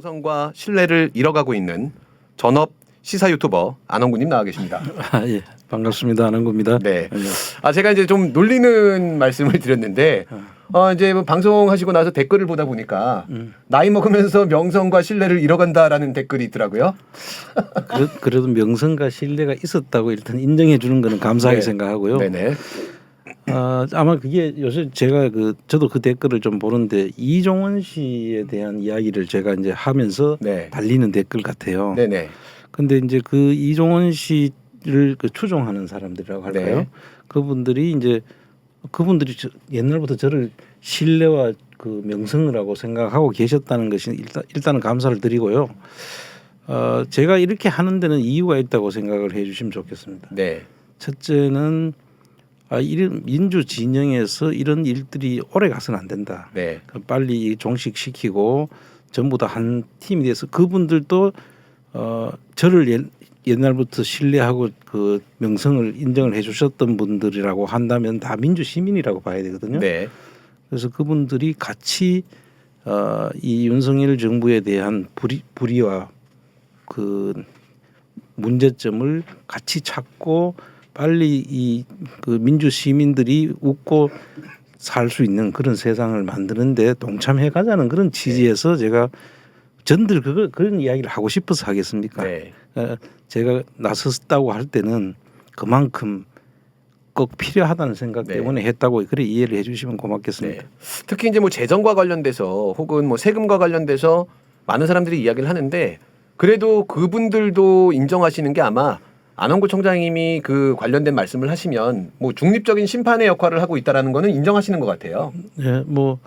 명성과 신뢰를 잃어가고 있는 전업 시사 유튜버 안원구님 나와 계십니다. 예, 반갑습니다. 안원구입니다. 네. 안녕하세요. 제가 이제 좀 놀리는 말씀을 드렸는데 이제 뭐 방송하시고 나서 댓글을 보다 보니까 나이 먹으면서 명성과 신뢰를 잃어간다라는 댓글이 있더라고요. 그래도 명성과 신뢰가 있었다고 일단 인정해 주는 거는 감사하게 네. 생각하고요. 네네. 아마 그게 요새 제가 저도 그 댓글을 좀 보는데 이종원 씨에 대한 이야기를 제가 이제 하면서 네. 달리는 댓글 같아요. 네네. 근데 이제 그 이종원 씨를 추종하는 사람들이라고 할까요? 네. 그분들이 옛날부터 저를 신뢰와 그 명성이라고 생각하고 계셨다는 것이 일단은 감사를 드리고요. 제가 이렇게 하는 데는 이유가 있다고 생각을 해주시면 좋겠습니다. 네. 첫째는 이런 민주 진영에서 이런 일들이 오래 가서는 안 된다. 네. 빨리 종식시키고 전부 다 한 팀이 돼서 그분들도 저를 옛날부터 신뢰하고 그 명성을 인정을 해주셨던 분들이라고 한다면 다 민주 시민이라고 봐야 되거든요. 네. 그래서 그분들이 같이 이 윤석열 정부에 대한 불의와 그 문제점을 같이 찾고 빨리 이 그 민주 시민들이 웃고 살 수 있는 그런 세상을 만드는데 동참해 가자는 그런 취지에서 제가 전들 그런 이야기를 하고 싶어서 하겠습니까? 네. 제가 나섰다고 할 때는 그만큼 꼭 필요하다는 생각 네. 때문에 했다고 그래 이해를 해주시면 고맙겠습니다. 네. 특히 이제 뭐 재정과 관련돼서 혹은 뭐 세금과 관련돼서 많은 사람들이 이야기를 하는데 그래도 그분들도 인정하시는 게 아마 안원구 청장님이 그 관련된 말씀을 하시면 뭐 중립적인 심판의 역할을 하고 있다라는 거는 인정하시는 것 같아요. 네, 뭐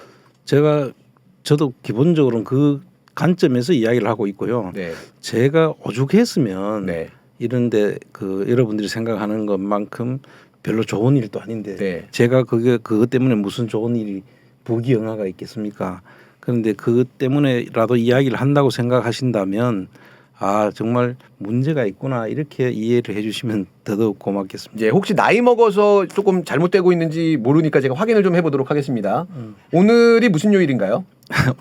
저도 기본적으로는 그 관점에서 이야기를 하고 있고요. 네. 제가 오죽했으면 네. 이런데 그 여러분들이 생각하는 것만큼 별로 좋은 일도 아닌데 네. 제가 그것 때문에 무슨 좋은 일이 부귀영화가 있겠습니까? 그런데 그것 때문에라도 이야기를 한다고 생각하신다면 정말 문제가 있구나 이렇게 이해를 해주시면 더더욱 고맙겠습니다. 이제 혹시 나이 먹어서 조금 잘못되고 있는지 모르니까 제가 확인을 좀 해보도록 하겠습니다. 오늘이 무슨 요일인가요?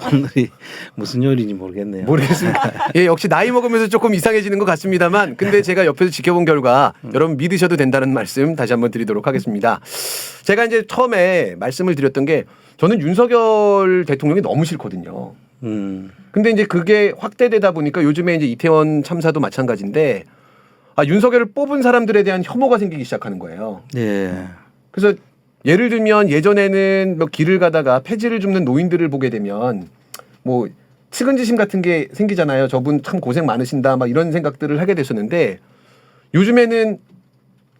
오늘이 무슨 요일인지 모르겠네요. 모르겠습니다. 예, 역시 나이 먹으면서 조금 이상해지는 것 같습니다만 근데 제가 옆에서 지켜본 결과 여러분 믿으셔도 된다는 말씀 다시 한번 드리도록 하겠습니다. 제가 이제 처음에 말씀을 드렸던 게 저는 윤석열 대통령이 너무 싫거든요. 근데 이제 그게 확대되다 보니까 요즘에 이제 이태원 참사도 마찬가지인데 윤석열을 뽑은 사람들에 대한 혐오가 생기기 시작하는 거예요. 예. 그래서 예를 들면 예전에는 뭐 길을 가다가 폐지를 줍는 노인들을 보게 되면 뭐 측은지심 같은 게 생기잖아요. 저분 참 고생 많으신다 막 이런 생각들을 하게 됐었는데 요즘에는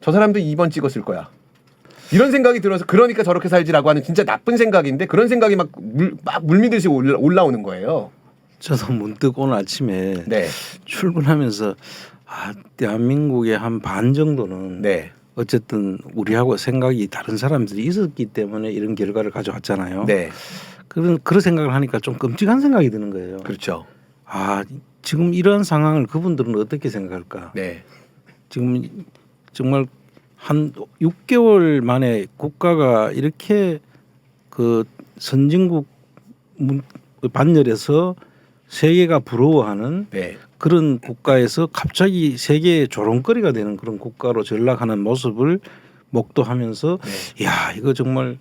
저 사람도 2번 찍었을 거야. 이런 생각이 들어서 그러니까 저렇게 살지라고 하는 진짜 나쁜 생각인데 그런 생각이 막 물밀듯이 올라오는 거예요. 저도 문득 오늘 아침에 네. 출근하면서 대한민국의 한 반 정도는 네. 어쨌든 우리하고 생각이 다른 사람들이 있었기 때문에 이런 결과를 가져왔잖아요. 네. 그런 생각을 하니까 좀 끔찍한 생각이 드는 거예요. 그렇죠. 지금 이러한 상황을 그분들은 어떻게 생각할까? 네. 지금 정말 한 6개월 만에 국가가 이렇게 그 선진국 반열에서 세계가 부러워하는 네. 그런 국가에서 갑자기 세계의 조롱거리가 되는 그런 국가로 전락하는 모습을 목도하면서 네. 야 이거 정말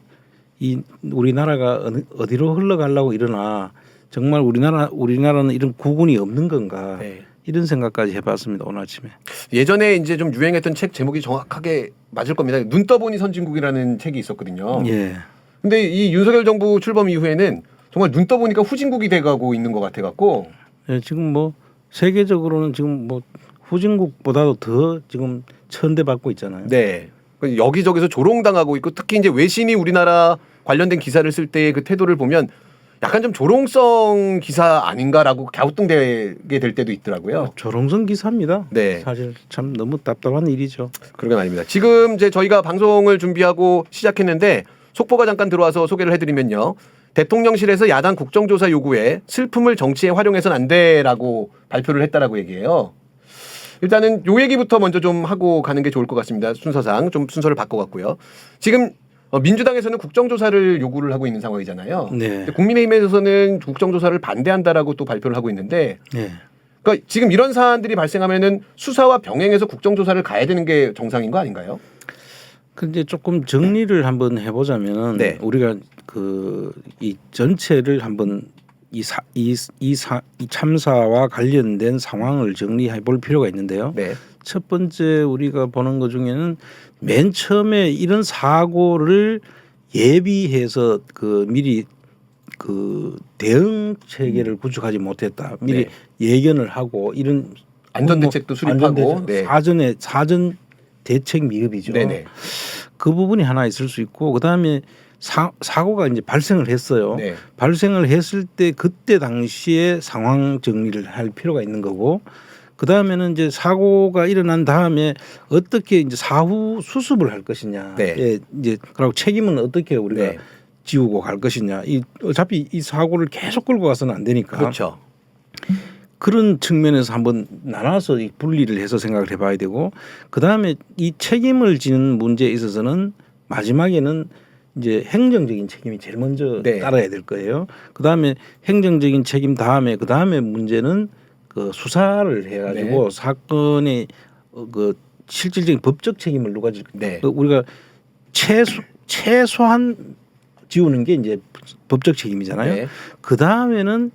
이 우리나라가 어디로 흘러가려고 이러나 정말 우리나라는 이런 구분이 없는 건가 네. 이런 생각까지 해봤습니다 오늘 아침에. 예전에 이제 좀 유행했던 책 제목이 정확하게 맞을 겁니다. 눈 떠보니 선진국이라는 책이 있었거든요. 예. 근데 이 윤석열 정부 출범 이후에는 정말 눈 떠보니까 후진국이 돼가고 있는 것 같아갖고. 예, 지금 뭐 세계적으로는 지금 뭐 후진국보다도 더 지금 천대받고 있잖아요. 네. 여기저기서 조롱당하고 있고 특히 이제 외신이 우리나라 관련된 기사를 쓸 때의 그 태도를 보면 약간 좀 조롱성 기사 아닌가라고 갸우뚱되게 될 때도 있더라고요. 조롱성 기사입니다. 네. 사실 참 너무 답답한 일이죠. 그러게 말입니다. 지금 이제 저희가 방송을 준비하고 시작했는데 속보가 잠깐 들어와서 소개를 해드리면요. 대통령실에서 야당 국정조사 요구에 슬픔을 정치에 활용해서는 안 돼라고 발표를 했다라고 얘기해요. 일단은 요 얘기부터 먼저 좀 하고 가는 게 좋을 것 같습니다. 순서상 좀 순서를 바꿔갖고요. 지금 민주당에서는 국정조사를 요구를 하고 있는 상황이잖아요. 네. 근데 국민의힘에서는 국정조사를 반대한다라고 또 발표를 하고 있는데, 네. 그러니까 지금 이런 사안들이 발생하면은 수사와 병행해서 국정조사를 가야 되는 게 정상인 거 아닌가요? 근데 조금 정리를 한번 해보자면은 네. 우리가 이 전체를 한번 이 참사와 관련된 상황을 정리해 볼 필요가 있는데요. 네. 첫 번째 우리가 보는 것 중에는 맨 처음에 이런 사고를 예비해서 미리 대응 체계를 구축하지 못했다. 미리 네. 예견을 하고 이런 안전대책도 수립하고 네. 사전 대책 미흡이죠. 네네. 그 부분이 하나 있을 수 있고 그다음에 사고가 이제 발생을 했어요. 네. 발생을 했을 때 그때 당시에 상황 정리를 할 필요가 있는 거고 그다음에는 이제 사고가 일어난 다음에 어떻게 이제 사후 수습을 할 것이냐. 네. 예, 이제 그리고 책임은 어떻게 우리가 네. 지우고 갈 것이냐. 어차피 이 사고를 계속 끌고 가서는 안 되니까. 그렇죠. 그런 측면에서 한번 나눠서 이 분리를 해서 생각을 해봐야 되고 그다음에 이 책임을 지는 문제에 있어서는 마지막에는 이제 행정적인 책임이 제일 먼저 네. 따라야 될 거예요. 그다음에 행정적인 책임 다음에 그다음에 문제는 수사를 해가지고 네. 사건의 실질적인 법적 책임을 누가 질 네. 우리가 최소한 지우는 게 이제 법적 책임이잖아요. 네. 그 다음에는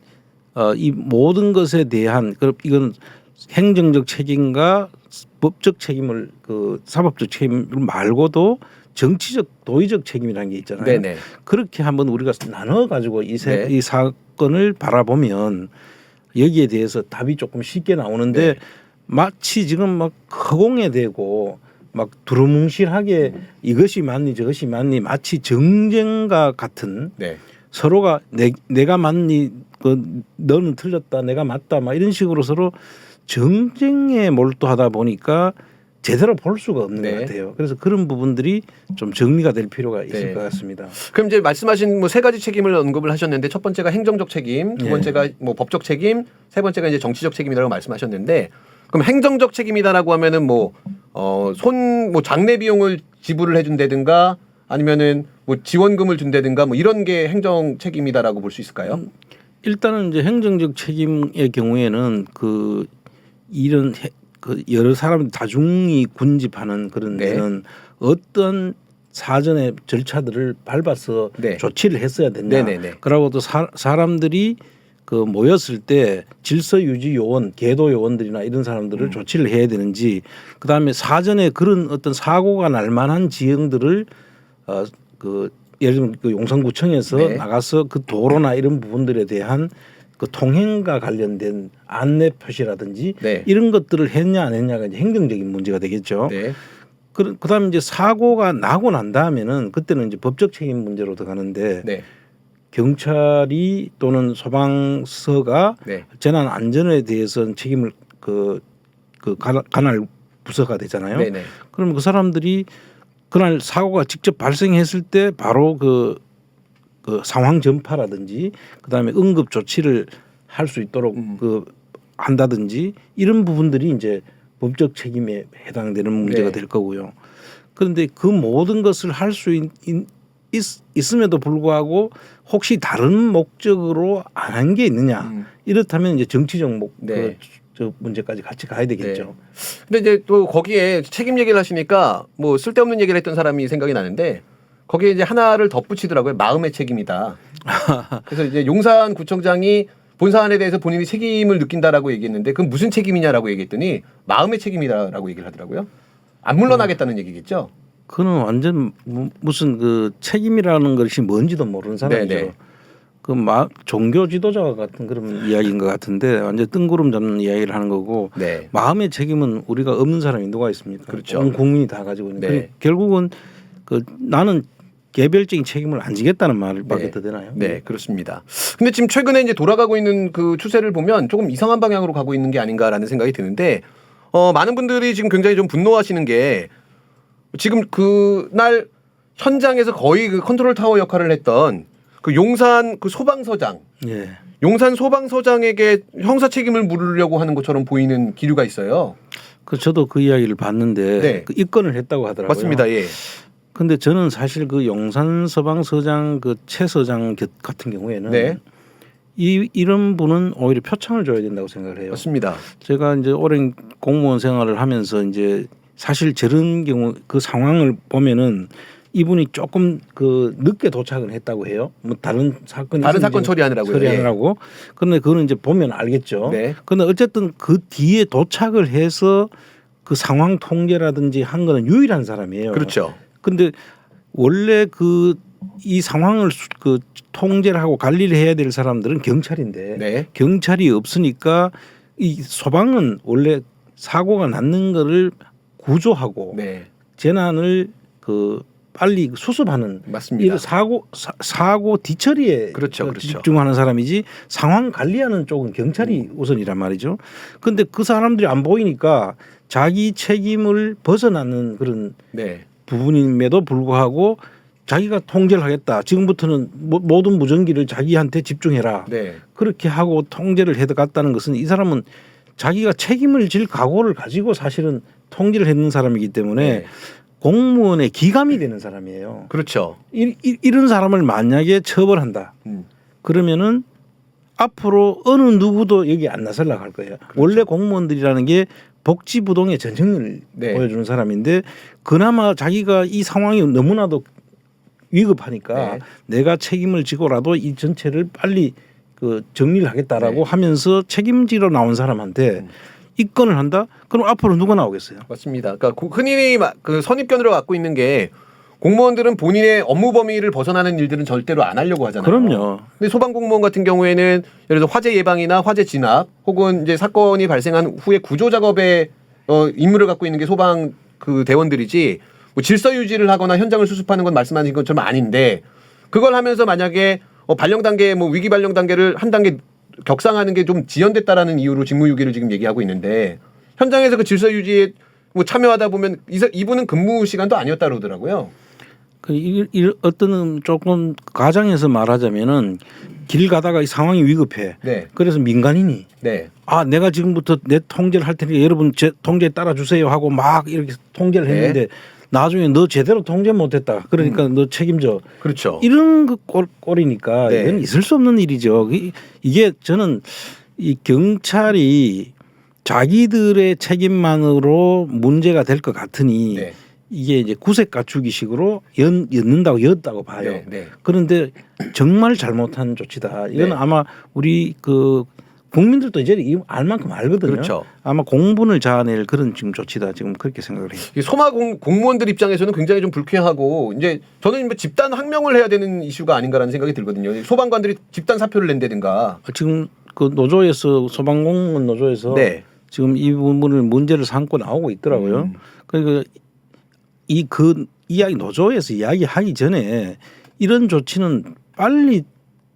이 모든 것에 대한 이건 행정적 책임과 법적 책임을 사법적 책임 말고도 정치적 도의적 책임이라는 게 있잖아요. 네네. 그렇게 한번 우리가 나눠 가지고 이 네. 사건을 바라보면 여기에 대해서 답이 조금 쉽게 나오는데 네. 마치 지금 막 허공에 대고 막 두루뭉실하게 이것이 맞니 저것이 맞니 마치 정쟁과 같은 네. 서로가 내가 맞니 너는 틀렸다 내가 맞다 막 이런 식으로 서로 정쟁에 몰두하다 보니까 제대로 볼 수가 없는 네. 것 같아요. 그래서 그런 부분들이 좀 정리가 될 필요가 있을 네. 것 같습니다. 그럼 이제 말씀하신 세 가지 책임을 언급을 하셨는데 첫 번째가 행정적 책임, 두 네. 번째가 법적 책임, 세 번째가 이제 정치적 책임이라고 말씀하셨는데 그럼 행정적 책임이다라고 하면은 장례 비용을 지불을 해준다든가 아니면은 지원금을 준다든가 이런 게 행정 책임이다라고 볼 수 있을까요? 일단은 이제 행정적 책임의 경우에는 이런 여러 사람 다중이 군집하는 그런 네. 데는 어떤 사전의 절차들을 밟아서 네. 조치를 했어야 된다. 네네네. 그러고 또 사람들이 모였을 때 질서 유지 요원, 계도 요원들이나 이런 사람들을 조치를 해야 되는지, 그 다음에 사전에 그런 어떤 사고가 날 만한 지형들을 예를 들면 용산구청에서 네. 나가서 도로나 이런 부분들에 대한 통행과 관련된 안내 표시라든지 네. 이런 것들을 했냐 안 했냐가 이제 행정적인 문제가 되겠죠. 네. 그다음에 이제 사고가 나고 난 다음에는 그때는 이제 법적 책임 문제로 들어가는데 네. 경찰이 또는 소방서가 네. 재난 안전에 대해서는 책임을 관할 부서가 되잖아요. 네네. 그러면 그 사람들이 그날 사고가 직접 발생했을 때 바로 그 상황 전파라든지 그다음에 응급 조치를 할 수 있도록 한다든지 이런 부분들이 이제 법적 책임에 해당되는 문제가 네. 될 거고요. 그런데 그 모든 것을 할 수 있음에도 불구하고 혹시 다른 목적으로 안 한 게 있느냐 이렇다면 이제 정치적 네. 저 문제까지 같이 가야 되겠죠. 근데 이제 또 거기에 책임 얘기를 하시니까 쓸데없는 얘기를 했던 사람이 생각이 나는데 거기에 이제 하나를 덧붙이더라고요. 마음의 책임이다. 그래서 이제 용산구청장이 본 사안에 대해서 본인이 책임을 느낀다라고 얘기했는데 그건 무슨 책임이냐라고 얘기했더니 마음의 책임이다라고 얘기를 하더라고요. 안 물러나겠다는 얘기겠죠. 그는 완전 무슨 책임이라는 것이 뭔지도 모르는 사람이죠. 네네. 종교 지도자 같은 그런 이야기인 것 같은데 완전 뜬구름 잡는 이야기를 하는 거고 네. 마음의 책임은 우리가 없는 사람이 누가 있습니까? 그렇죠. 온 국민이 다 가지고 있는. 네. 결국은 나는 개별적인 책임을 안 지겠다는 말밖에 네. 더 되나요? 네, 그렇습니다. 근데 지금 최근에 이제 돌아가고 있는 그 추세를 보면 조금 이상한 방향으로 가고 있는 게 아닌가라는 생각이 드는데 많은 분들이 지금 굉장히 좀 분노하시는 게 지금 그날 현장에서 거의 컨트롤 타워 역할을 했던 용산 소방서장, 예. 용산 소방서장에게 형사 책임을 물으려고 하는 것처럼 보이는 기류가 있어요. 저도 그 이야기를 봤는데 네. 입건을 했다고 하더라고요. 맞습니다. 예. 근데 저는 사실 그 용산 서방서장 그 최 서장 같은 경우에는 네. 이런 분은 오히려 표창을 줘야 된다고 생각을 해요. 맞습니다. 제가 이제 오랜 공무원 생활을 하면서 이제 사실 저런 경우 그 상황을 보면은 이분이 조금 그 늦게 도착을 했다고 해요. 뭐 다른 사건이 다른 사건 처리하느라고요. 처리하느라고. 그런데 그거는 이제 보면 알겠죠. 네. 그런데 어쨌든 그 뒤에 도착을 해서 그 상황 통제라든지 한 거는 유일한 사람이에요. 그렇죠. 근데 원래 그 이 상황을 그 통제를 하고 관리를 해야 될 사람들은 경찰인데 네. 경찰이 없으니까 이 소방은 원래 사고가 났는 거를 구조하고 네. 재난을 그 빨리 수습하는 맞습니다. 이 사고 뒤처리에 그렇죠, 그렇죠. 집중하는 사람이지 상황 관리하는 쪽은 경찰이 우선이란 말이죠. 그런데 그 사람들이 안 보이니까 자기 책임을 벗어나는 그런 네. 부분임에도 불구하고 자기가 통제를 하겠다. 지금부터는 모든 무전기를 자기한테 집중해라. 네. 그렇게 하고 통제를 해갔다는 것은 이 사람은 자기가 책임을 질 각오를 가지고 사실은 통제를 했는 사람이기 때문에 네. 공무원의 기감이 되는 사람이에요. 그렇죠. 이런 사람을 만약에 처벌한다. 그러면은 앞으로 어느 누구도 여기 안 나서려고 할 거예요. 그렇죠. 원래 공무원들이라는 게 복지부동의 전형을 네. 보여주는 사람인데 그나마 자기가 이 상황이 너무나도 위급하니까 네. 내가 책임을 지고라도 이 전체를 빨리 그 정리를 하겠다라고 네. 하면서 책임지러 나온 사람한테 입건을 한다? 그럼 앞으로 누가 나오겠어요? 맞습니다. 그러니까 흔히 그 선입견으로 갖고 있는 게 공무원들은 본인의 업무 범위를 벗어나는 일들은 절대로 안 하려고 하잖아요. 그럼요. 근데 소방 공무원 같은 경우에는 예를 들어 화재 예방이나 화재 진압 혹은 이제 사건이 발생한 후에 구조 작업에 임무를 갖고 있는 게 소방 그 대원들이지 뭐 질서 유지를 하거나 현장을 수습하는 건 말씀하신 것처럼 아닌데 그걸 하면서 만약에 발령 단계 뭐 위기 발령 단계를 한 단계 격상하는 게 좀 지연됐다라는 이유로 직무유기를 지금 얘기하고 있는데 현장에서 그 질서 유지에 뭐 참여하다 보면 이분은 근무 시간도 아니었다 그러더라고요. 어떤 조금 가정에서 말하자면은 길 가다가 이 상황이 위급해. 네. 그래서 민간인이 네. 내가 지금부터 내 통제를 할 테니까 여러분 제 통제에 따라 주세요 하고 막 이렇게 통제를 했는데 나중에 너 제대로 통제 못했다. 그러니까 너 책임져. 그렇죠. 이런 그 꼴이니까 네. 이건 있을 수 없는 일이죠. 이게 저는 이 경찰이 자기들의 책임만으로 문제가 될 것 같으니 네. 이게 이제 구색 갖추기식으로 였다고 봐요. 네. 네. 그런데 정말 잘못한 조치다. 이건 네. 아마 우리 그 국민들도 이제 알 만큼 알거든요. 그렇죠. 아마 공분을 자아낼 그런 지금 조치다. 지금 그렇게 생각을 해요. 이 소마 공무원들 입장에서는 굉장히 좀 불쾌하고 이제 저는 뭐 집단 항명을 해야 되는 이슈가 아닌가라는 생각이 들거든요. 소방관들이 집단 사표를 낸다든가. 지금 그 노조에서 소방공무원 노조에서 네. 지금 이 부분을 문제를 삼고 나오고 있더라고요. 그러니까 그 이야기 노조에서 이야기하기 전에 이런 조치는 빨리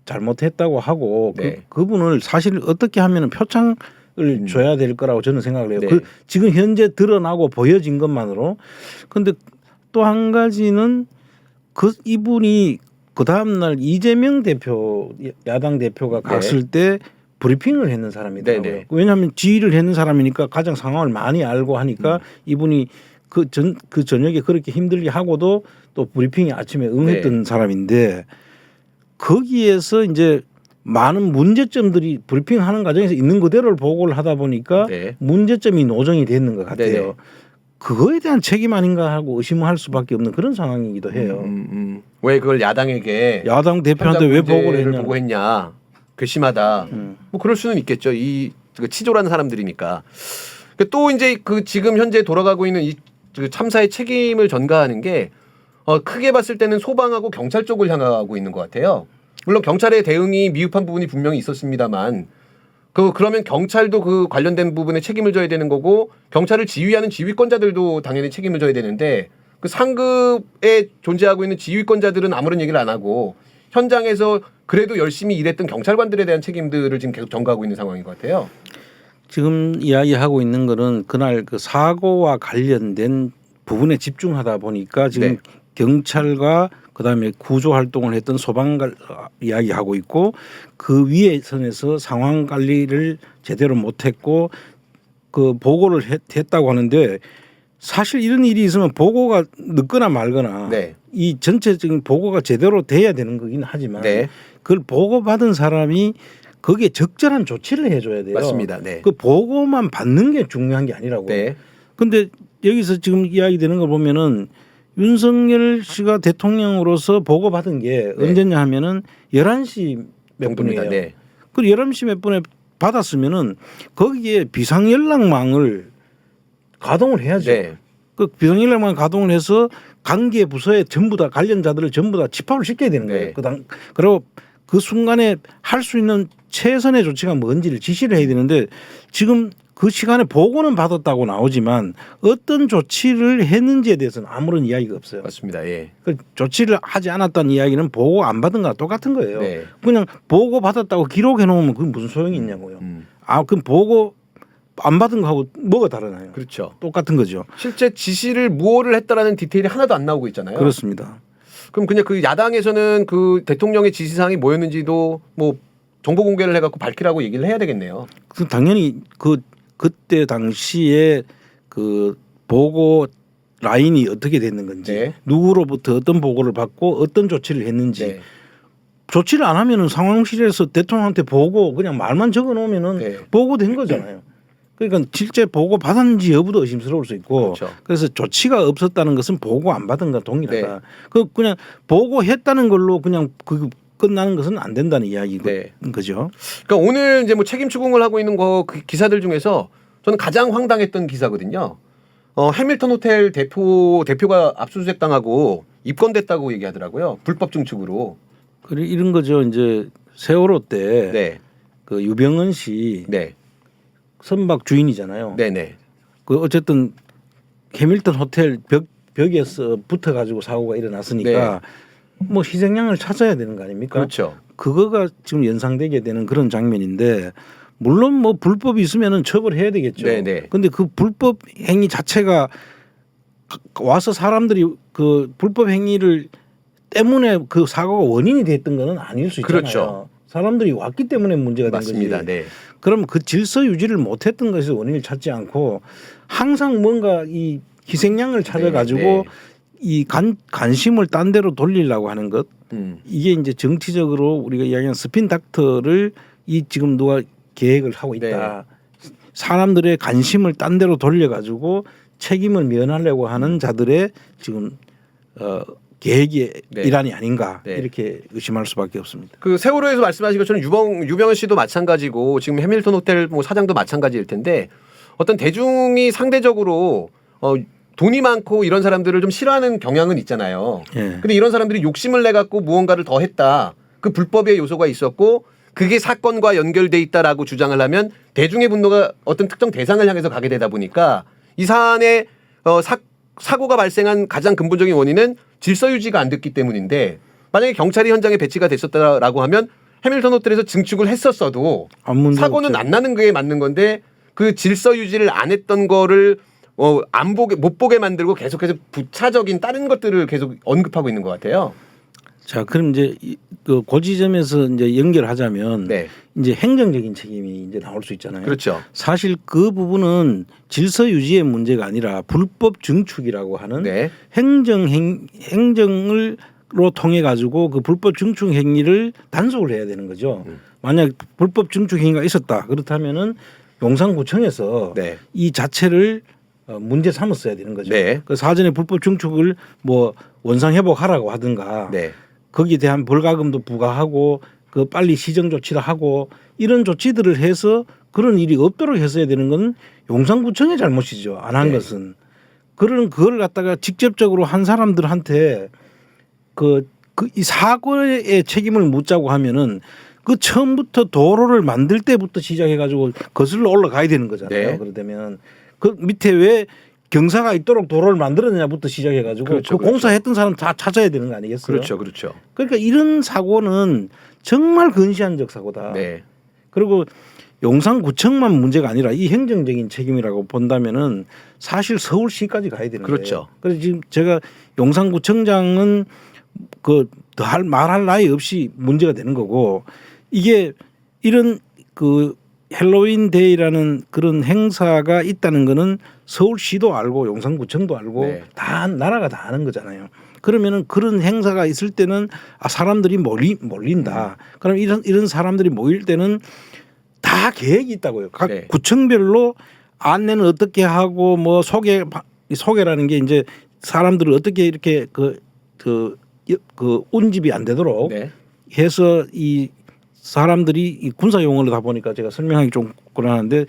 잘못했다고 하고 네. 그분을 사실 어떻게 하면은 표창을 줘야 될 거라고 저는 생각을 해요. 네. 지금 현재 드러나고 보여진 것만으로. 근데 또 한 가지는 이분이 그 다음 날 이재명 대표 야당 대표가 갔을 때 브리핑을 했는 사람이더라고요. 네, 네. 왜냐하면 지휘를 했는 사람이니까 가장 상황을 많이 알고 하니까 이분이 그 저녁에 그렇게 힘들게 하고도 또 브리핑에 아침에 응했던 사람인데 거기에서 이제 많은 문제점들이 브리핑하는 과정에서 있는 그대로를 보고를 하다 보니까 문제점이 노정이 되는 것 같아요. 네네. 그거에 대한 책임 아닌가 하고 의심할 수밖에 없는 그런 상황이기도 해요. 왜 그걸 야당에게 야당 대표한테 왜 보고를 했냐. 괘씸하다. 뭐 그럴 수는 있겠죠. 이 치졸한 사람들이니까. 또 이제 그 지금 현재 돌아가고 있는 이 참사의 책임을 전가하는 게 크게 봤을 때는 소방하고 경찰 쪽을 향하고 있는 것 같아요. 물론 경찰의 대응이 미흡한 부분이 분명히 있었습니다만 그러면 경찰도 그 관련된 부분에 책임을 져야 되는 거고 경찰을 지휘하는 지휘권자들도 당연히 책임을 져야 되는데 그 상급에 존재하고 있는 지휘권자들은 아무런 얘기를 안 하고 현장에서 그래도 열심히 일했던 경찰관들에 대한 책임들을 지금 계속 전가하고 있는 상황인 것 같아요. 지금 이야기하고 있는 거는 그날 그 사고와 관련된 부분에 집중하다 보니까 지금 경찰과 그다음에 구조 활동을 했던 소방관 이야기하고 있고 그 위에 선에서 상황 관리를 제대로 못했고 그 보고를 했다고 하는데 사실 이런 일이 있으면 보고가 늦거나 말거나 네. 이 전체적인 보고가 제대로 돼야 되는 거긴 하지만 네. 그걸 보고받은 사람이 거기에 적절한 조치를 해줘야 돼요. 맞습니다. 네. 그 보고만 받는 게 중요한 게 아니라고. 네. 근데 여기서 지금 이야기되는 걸 보면은 윤석열 씨가 대통령으로서 보고받은 게 네. 언제냐 하면은 11시 몇 정도입니다. 분이에요. 네. 그 11시 몇 분에 받았으면은 거기에 비상연락망을 가동을 해야죠. 네. 그 비상연락망 가동을 해서 관계 부서에 전부 다 관련자들을 전부 다 집합을 시켜야 되는 거예요. 네. 그리고 그 순간에 할 수 있는 최선의 조치가 뭔지를 지시를 해야 되는데 지금 그 시간에 보고는 받았다고 나오지만 어떤 조치를 했는지에 대해서는 아무런 이야기가 없어요. 맞습니다. 예. 그 조치를 하지 않았다는 이야기는 보고 안 받은 거랑 똑같은 거예요. 네. 그냥 보고 받았다고 기록해 놓으면 그게 무슨 소용이 있냐고요. 그럼 보고 안 받은 거하고 뭐가 다르나요? 그렇죠. 똑같은 거죠. 실제 지시를 무엇을 했다라는 디테일이 하나도 안 나오고 있잖아요. 그렇습니다. 그럼 그냥 그 야당에서는 그 대통령의 지시사항이 뭐였는지도 뭐 정보 공개를 해갖고 밝히라고 얘기를 해야 되겠네요. 그 당연히 그때 당시에 그 보고 라인이 어떻게 됐는 건지 네. 누구로부터 어떤 보고를 받고 어떤 조치를 했는지 네. 조치를 안 하면은 상황실에서 대통령한테 보고 그냥 말만 적어 놓으면은 네. 보고된 거잖아요. 그러니까 실제 보고 받았는지 여부도 의심스러울 수 있고 그렇죠. 그래서 조치가 없었다는 것은 보고 안 받은 거 동일하다. 네. 그냥 보고했다는 걸로 그냥 그 끝나는 것은 안 된다는 이야기인 네. 거죠. 그러니까 오늘 이제 뭐 책임 추궁을 하고 있는 그 기사들 중에서 저는 가장 황당했던 기사거든요. 해밀턴 호텔 대표가 압수수색 당하고 입건됐다고 얘기하더라고요. 불법 증축으로. 그리고 이런 거죠. 이제 세월호 때 네. 그 유병헌 씨 네. 선박 주인이잖아요. 네네. 그 어쨌든 해밀턴 호텔 벽에서 붙어 가지고 사고가 일어났으니까 뭐 희생양을 찾아야 되는 거 아닙니까? 그렇죠. 그거가 지금 연상되게 되는 그런 장면인데 물론 뭐 불법이 있으면은 처벌해야 되겠죠. 네네. 근데 그 불법 행위 자체가 와서 사람들이 그 불법 행위를 때문에 그 사고가 원인이 됐던 거는 아닐 수 있잖아요. 그렇죠. 사람들이 왔기 때문에 문제가 된 맞습니다. 거지. 네. 그럼 그 질서 유지를 못했던 것에서 원인을 찾지 않고 항상 뭔가 이 희생양을 찾아가지고 네. 이 관심을 딴 데로 돌리려고 하는 것 이게 이제 정치적으로 우리가 이야기하는 스핀 닥터를 이 지금 누가 계획을 하고 있다. 사람들의 관심을 딴 데로 돌려가지고 책임을 면하려고 하는 자들의 지금 계획의 네. 일환이 아닌가 네. 이렇게 의심할 수밖에 없습니다. 그 세월호에서 말씀하신 것처럼 유병헌 씨도 마찬가지고 지금 해밀턴 호텔 뭐 사장도 마찬가지일 텐데 어떤 대중이 상대적으로 돈이 많고 이런 사람들을 좀 싫어하는 경향은 있잖아요. 예. 근데 이런 사람들이 욕심을 내 갖고 무언가를 더 했다. 그 불법의 요소가 있었고 그게 사건과 연결돼 있다라고 주장을 하면 대중의 분노가 어떤 특정 대상을 향해서 가게 되다 보니까 이 사안의 사고가 발생한 가장 근본적인 원인은 질서 유지가 안 됐기 때문인데 만약에 경찰이 현장에 배치가 됐었다라고 하면 해밀턴 호텔에서 증축을 했었어도 사고는 없죠. 안 나는 게 맞는 건데 그 질서 유지를 안 했던 거를 못 보게 만들고 계속해서 부차적인 다른 것들을 계속 언급하고 있는 것 같아요. 자, 그럼 이제 그 지점에서 이제 연결하자면 네. 이제 행정적인 책임이 이제 나올 수 있잖아요. 그렇죠. 사실 그 부분은 질서 유지의 문제가 아니라 불법 증축이라고 하는 네. 행정을로 통해 가지고 그 불법 증축 행위를 단속을 해야 되는 거죠. 만약 불법 증축 행위가 있었다 그렇다면은 용산구청에서 네. 이 자체를 문제 삼았어야 되는 거죠. 네. 그 사전에 불법 증축을 뭐 원상 회복하라고 하든가 네. 거기에 대한 벌가금도 부과하고 그 빨리 시정 조치를 하고 이런 조치들을 해서 그런 일이 없도록 했어야 되는 건 용산구청의 잘못이죠. 안 한 네. 것은 그걸 갖다가 직접적으로 한 사람들한테 이 사고의 책임을 묻자고 하면은 그 처음부터 도로를 만들 때부터 시작해 가지고 거슬러 올라가야 되는 거잖아요. 네. 그러면 그 밑에 왜 경사가 있도록 도로를 만들었느냐부터 시작해 가지고 그렇죠, 그 공사했던 사람 다 찾아야 되는 거 아니겠어요? 그렇죠. 그렇죠. 그러니까 이런 사고는 정말 근시안적 사고다. 네. 그리고 용산구청만 문제가 아니라 이 행정적인 책임이라고 본다면은 사실 서울시까지 가야 되는 그렇죠. 거예요. 그래서 지금 제가 용산구청장은 그 말할 나위 없이 문제가 되는 거고 이게 이런 그 헬로윈 데이라는 그런 행사가 있다는 거는 서울시도 알고 용산구청도 알고 네. 다 나라가 다 아는 거잖아요. 그러면은 그런 행사가 있을 때는 사람들이 몰린다. 그럼 이런 사람들이 모일 때는 다 계획이 있다고요. 각 네. 구청별로 안내는 어떻게 하고 뭐 소개라는 게 이제 사람들을 어떻게 이렇게 그 운집이 안 되도록 네. 해서 이 사람들이 이 군사 용어로다 보니까 제가 설명하기 좀 곤란한데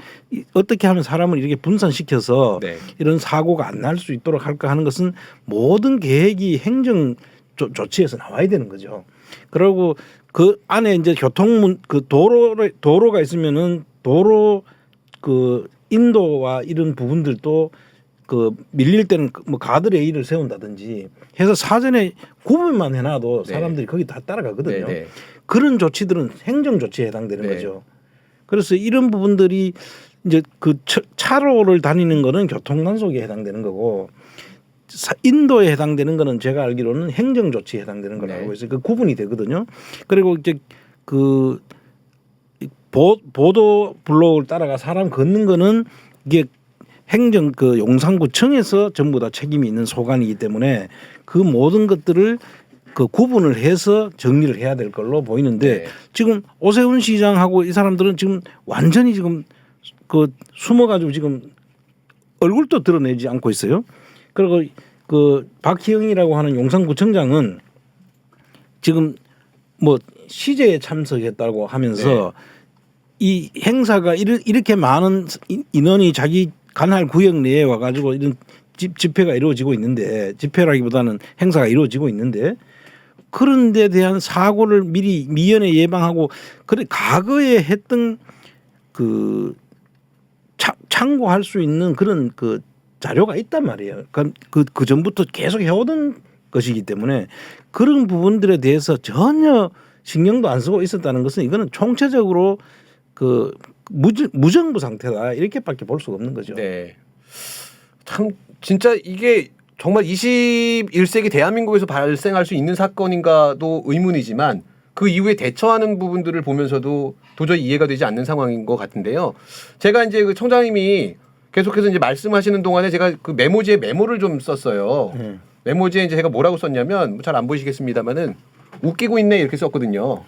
어떻게 하면 사람을 이렇게 분산시켜서 네. 이런 사고가 안 날 수 있도록 할까 하는 것은 모든 계획이 행정 조치에서 나와야 되는 거죠. 그리고 그 안에 이제 그 도로가 있으면은 도로 그 인도와 이런 부분들도 그 밀릴 때는 뭐 가드레일을 세운다든지 해서 사전에 구분만 해놔도 네. 사람들이 거기 다 따라가거든요. 네. 네. 그런 조치들은 행정 조치에 해당되는 네. 거죠. 그래서 이런 부분들이 이제 그 차로를 다니는 거는 교통 단속에 해당되는 거고 인도에 해당되는 거는 제가 알기로는 행정 조치에 해당되는 거라고 네. 해서 그 구분이 되거든요. 그리고 이제 그 보도 블록을 따라가 사람 걷는 거는 이게 행정 그 용산구청에서 전부 다 책임이 있는 소관이기 때문에 그 모든 것들을 그 구분을 해서 정리를 해야 될 걸로 보이는데 네. 지금 오세훈 시장하고 이 사람들은 지금 완전히 지금 그 숨어가지고 지금 얼굴도 드러내지 않고 있어요. 그리고 그 박희영이라고 하는 용산구청장은 지금 뭐 시제에 참석했다고 하면서 이 행사가 이렇게 많은 인원이 자기 관할 구역 내에 와가지고 이런 집회가 이루어지고 있는데 집회라기보다는 행사가 이루어지고 있는데 그런 데 대한 사고를 미리 미연에 예방하고 그래 과거에 했던 그 참고할 수 있는 그런 그 자료가 있단 말이에요. 그 전부터 계속 해오던 것이기 때문에 그런 부분들에 대해서 전혀 신경도 안 쓰고 있었다는 것은 이거는 총체적으로 그 무정부 상태다 이렇게밖에 볼 수가 없는 거죠. 네. 참 진짜 이게 정말 21세기 대한민국에서 발생할 수 있는 사건인가도 의문이지만 그 이후에 대처하는 부분들을 보면서도 도저히 이해가 되지 않는 상황인 것 같은데요. 제가 이제 그 청장님이 계속해서 이제 말씀하시는 동안에 제가 그 메모지에 메모를 좀 썼어요. 메모지에 이제 제가 뭐라고 썼냐면 잘 안 보이시겠습니다만은 웃기고 있네 이렇게 썼거든요.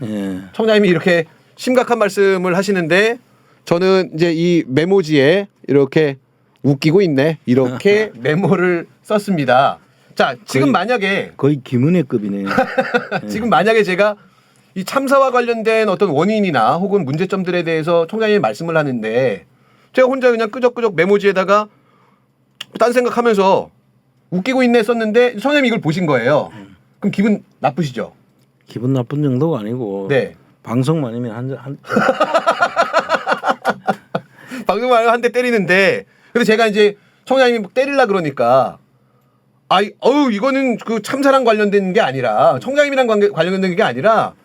청장님이 이렇게 심각한 말씀을 하시는데 저는 이제 이 메모지에 이렇게 웃기고 있네 이렇게 메모를 썼습니다. 자 지금 만약에 거의 김은혜급이네. 지금 만약에 제가 이 참사와 관련된 어떤 원인이나 혹은 문제점들에 대해서 총장님이 말씀을 하는데 제가 혼자 그냥 끄적끄적 메모지에다가 딴 생각하면서 웃기고 있네 썼는데 총장님이 이걸 보신 거예요. 그럼 기분 나쁘시죠? 기분 나쁜 정도가 아니고 네. 방송만 하면 한 방송을 한 대 때리는데 그래서 제가 이제 청장님이 때리려 그러니까 이거는 그 참사랑 관련된 게 아니라 청장님이랑 관련된 게 아니라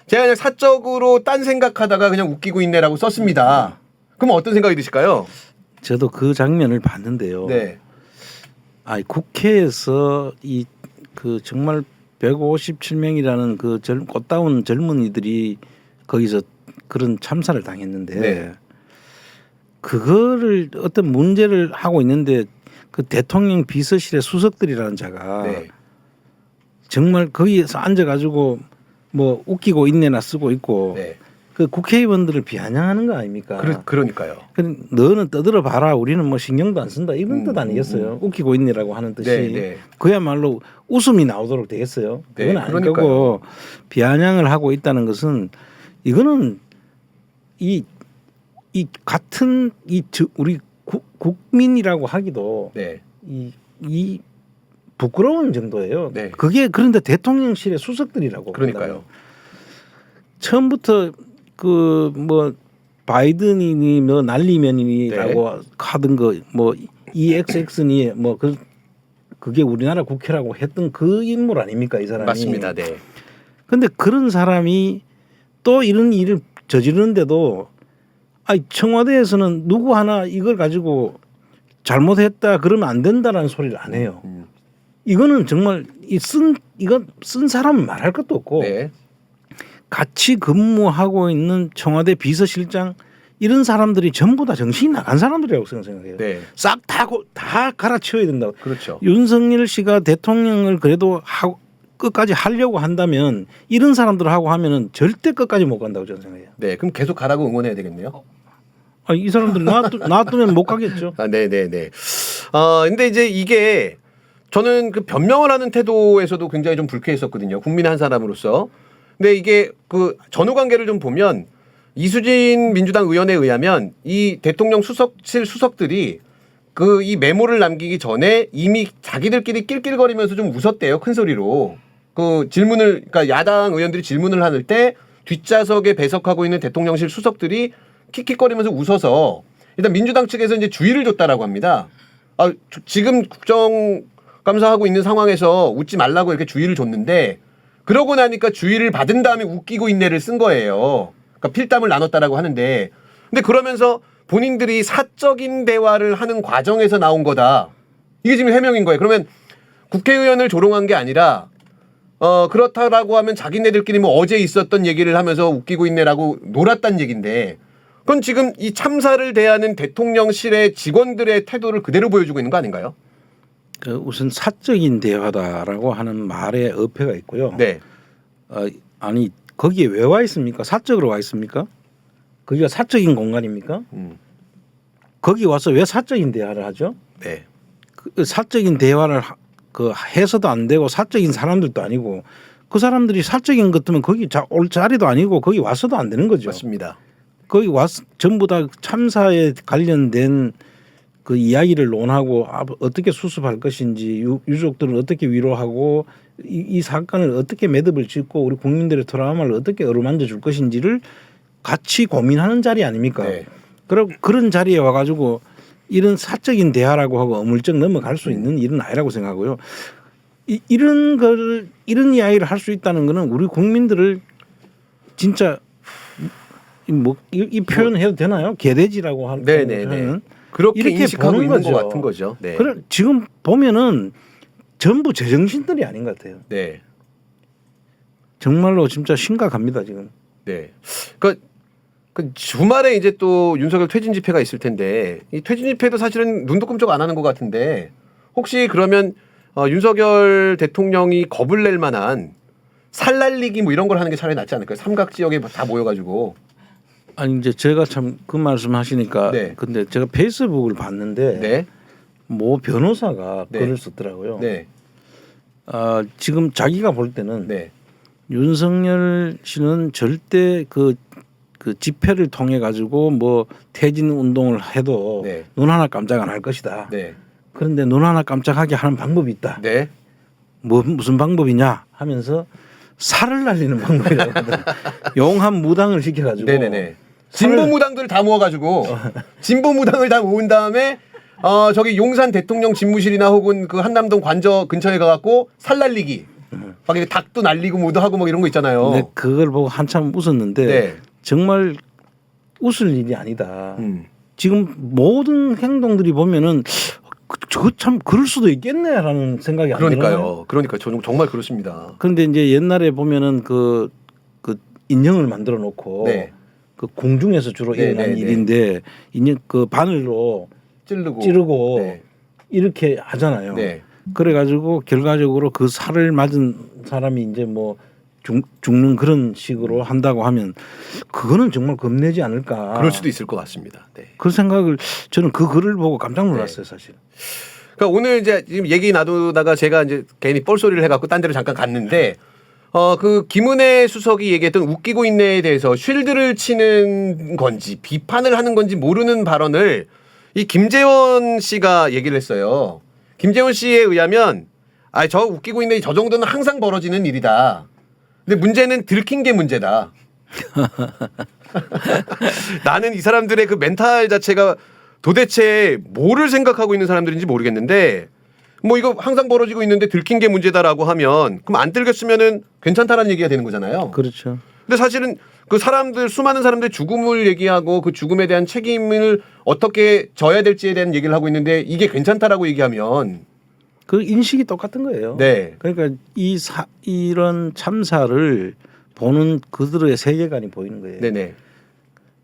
제가 그냥 사적으로 딴 생각하다가 그냥 웃기고 있네라고 썼습니다. 그럼 어떤 생각이 드실까요? 저도 그 장면을 봤는데요. 네. 국회에서 이 그 정말 157명이라는 그 꽃다운 젊은이들이 거기서 그런 참사를 당했는데 네. 그거를 어떤 문제를 하고 있는데 그 대통령 비서실의 수석들이라는 자가 네. 정말 거기에서 앉아가지고 뭐 웃기고 있네나 쓰고 있고 네. 그 국회의원들을 비아냥하는 거 아닙니까? 그러니까요. 너는 떠들어 봐라. 우리는 뭐 신경도 안 쓴다. 이런 뜻 아니겠어요? 웃기고 있네라고 하는 뜻이 네, 네. 그야말로 웃음이 나오도록 되겠어요. 네, 그건 아닐 그러니까요. 거고 비아냥을 하고 있다는 것은 이거는 이 같은 우리 국민이라고 하기도 네. 이 부끄러운 정도예요. 네. 그게 그런데 대통령실의 수석들이라고 그러니까요. 본다면. 처음부터 그 뭐 바이든이니 뭐 난리면이라고 네. 하던 거 뭐 EXX니 뭐 그게 우리나라 국회라고 했던 그 인물 아닙니까 이 사람이. 맞습니다. 네. 근데 그런 사람이 또 이런 일을 저지르는데도 청와대에서는 누구 하나 이걸 가지고 잘못했다 그러면 안 된다라는 소리를 안 해요. 이거는 정말 이건 쓴 사람은 말할 것도 없고 네. 같이 근무하고 있는 청와대 비서실장 이런 사람들이 전부 다 정신이 나간 사람들이라고 생각해요. 네. 싹 다 갈아치워야 된다고. 그렇죠. 윤석열 씨가 대통령을 그래도 끝까지 하려고 한다면 이런 사람들하고 하면은 절대 끝까지 못 간다고 저는 생각해요. 네. 그럼 계속 가라고 응원해야 되겠네요. 이 사람들 놔두면 못 가겠죠. 아, 네네네. 근데 이제 이게 저는 그 변명을 하는 태도에서도 굉장히 좀 불쾌했었거든요. 국민의 한 사람으로서. 근데 이게 그 전후 관계를 좀 보면 이수진 민주당 의원에 의하면 이 대통령 수석실 수석들이 그 이 메모를 남기기 전에 이미 자기들끼리 낄낄거리면서 좀 웃었대요. 큰 소리로. 그 질문을, 그러니까 야당 의원들이 질문을 하는 때 뒷좌석에 배석하고 있는 대통령실 수석들이 킥킥거리면서 웃어서 일단 민주당 측에서 이제 주의를 줬다라고 합니다. 지금 국정감사하고 있는 상황에서 웃지 말라고 이렇게 주의를 줬는데 그러고 나니까 주의를 받은 다음에 웃기고 있네를 쓴 거예요. 그러니까 필담을 나눴다라고 하는데 근데 그러면서 본인들이 사적인 대화를 하는 과정에서 나온 거다. 이게 지금 해명인 거예요. 그러면 국회의원을 조롱한 게 아니라 그렇다라고 하면 자기네들끼리 뭐 어제 있었던 얘기를 하면서 웃기고 있네라고 놀았단 얘기인데 그건 지금 이 참사를 대하는 대통령실의 직원들의 태도를 그대로 보여주고 있는 거 아닌가요? 그 우선 사적인 대화다라고 하는 말에 어폐가 있고요. 네. 아니 거기에 왜 와 있습니까? 사적으로 와 있습니까? 거기가 사적인 공간입니까? 거기 와서 왜 사적인 대화를 하죠? 네. 그 사적인 대화를 해서도 안 되고 사적인 사람들도 아니고 그 사람들이 사적인 것 같으면 거기 올 자리도 아니고 거기 와서도 안 되는 거죠. 맞습니다. 거기 와서 전부 다 참사에 관련된 그 이야기를 논하고 어떻게 수습할 것인지 유족들은 어떻게 위로하고 이 사건을 어떻게 매듭을 짓고 우리 국민들의 트라우마를 어떻게 어루만져 줄 것인지를 같이 고민하는 자리 아닙니까? 네. 그런 자리에 와가지고 이런 사적인 대화라고 하고 어물쩍 넘어갈 수 있는 일은 아니라고 생각하고요. 이런 이야기를 할 수 있다는 거는 우리 국민들을 진짜 이 표현을 해도 되나요? 개돼지라고 하는 표현은 그렇게 이렇게 인식하고 보는 있는 거죠. 것 같은 거죠. 네. 그래 지금 보면은 전부 제정신들이 아닌 것 같아요. 네. 정말로 진짜 심각합니다 지금. 네. 그 주말에 이제 또 윤석열 퇴진 집회가 있을 텐데 이 퇴진 집회도 사실은 눈도 끔찍 안 하는 것 같은데 혹시 그러면 윤석열 대통령이 겁을 낼 만한 살날리기 뭐 이런 걸 하는 게 차라리 낫지 않을까요? 삼각 지역에 다 모여가지고. 아니 이제 제가 참 그 말씀하시니까 네. 근데 제가 페이스북을 봤는데 네. 모 변호사가 네. 글을 썼더라고요. 네. 지금 자기가 볼 때는 네. 윤석열 씨는 절대 그 집회를 통해 가지고 뭐 퇴진 운동을 해도 네. 눈 하나 깜짝 안 할 것이다. 네. 그런데 눈 하나 깜짝하게 하는 방법이 있다. 네. 무슨 방법이냐 하면서 살을 날리는 방법이라고 하더라고요. 용한 무당을 시켜가지고 네네네. 진보 무당들을 다 모아가지고 진보 무당을 다 모은 다음에 저기 용산 대통령 집무실이나 혹은 그 한남동 관저 근처에 가갖고 살날리기 막 이렇게 닭도 날리고 뭐도 하고 막 이런 거 있잖아요. 근데 그걸 보고 한참 웃었는데 네. 정말 웃을 일이 아니다. 음. 지금 모든 행동들이 보면은 저 참 그럴 수도 있겠네라는 생각이 안 들어요. 그러니까 저는 정말 그렇습니다. 그런데 이제 옛날에 보면은 그 인형을 만들어 놓고 네. 그 공중에서 주로 네, 일어나는 네, 네. 일인데 인형 그 바늘로 찌르고 네. 이렇게 하잖아요. 네. 그래가지고 결과적으로 그 살을 맞은 사람이 이제 뭐 죽는 그런 식으로 한다고 하면 그거는 정말 겁내지 않을까. 그럴 수도 있을 것 같습니다. 네. 그 생각을 저는 그 글을 보고 깜짝 놀랐어요, 사실. 그러니까 오늘 이제 지금 얘기 나누다가 제가 이제 괜히 뻘소리를 해갖고 딴 데로 잠깐 갔는데 그 김은혜 수석이 얘기했던 웃기고 있네에 대해서 쉴드를 치는 건지 비판을 하는 건지 모르는 발언을 이 김재원 씨가 얘기를 했어요. 김재원 씨에 의하면 저 웃기고 있네 저 정도는 항상 벌어지는 일이다. 근데 문제는 들킨 게 문제다. 나는 이 사람들의 그 멘탈 자체가 도대체 뭐를 생각하고 있는 사람들인지 모르겠는데 뭐 이거 항상 벌어지고 있는데 들킨 게 문제다라고 하면 그럼 안 들켰으면은 괜찮다라는 얘기가 되는 거잖아요. 그렇죠. 근데 사실은 그 사람들 수많은 사람들의 죽음을 얘기하고 그 죽음에 대한 책임을 어떻게 져야 될지에 대한 얘기를 하고 있는데 이게 괜찮다라고 얘기하면 그 인식이 똑같은 거예요. 네. 그러니까 이런 참사를 보는 그들의 세계관이 보이는 거예요. 네네.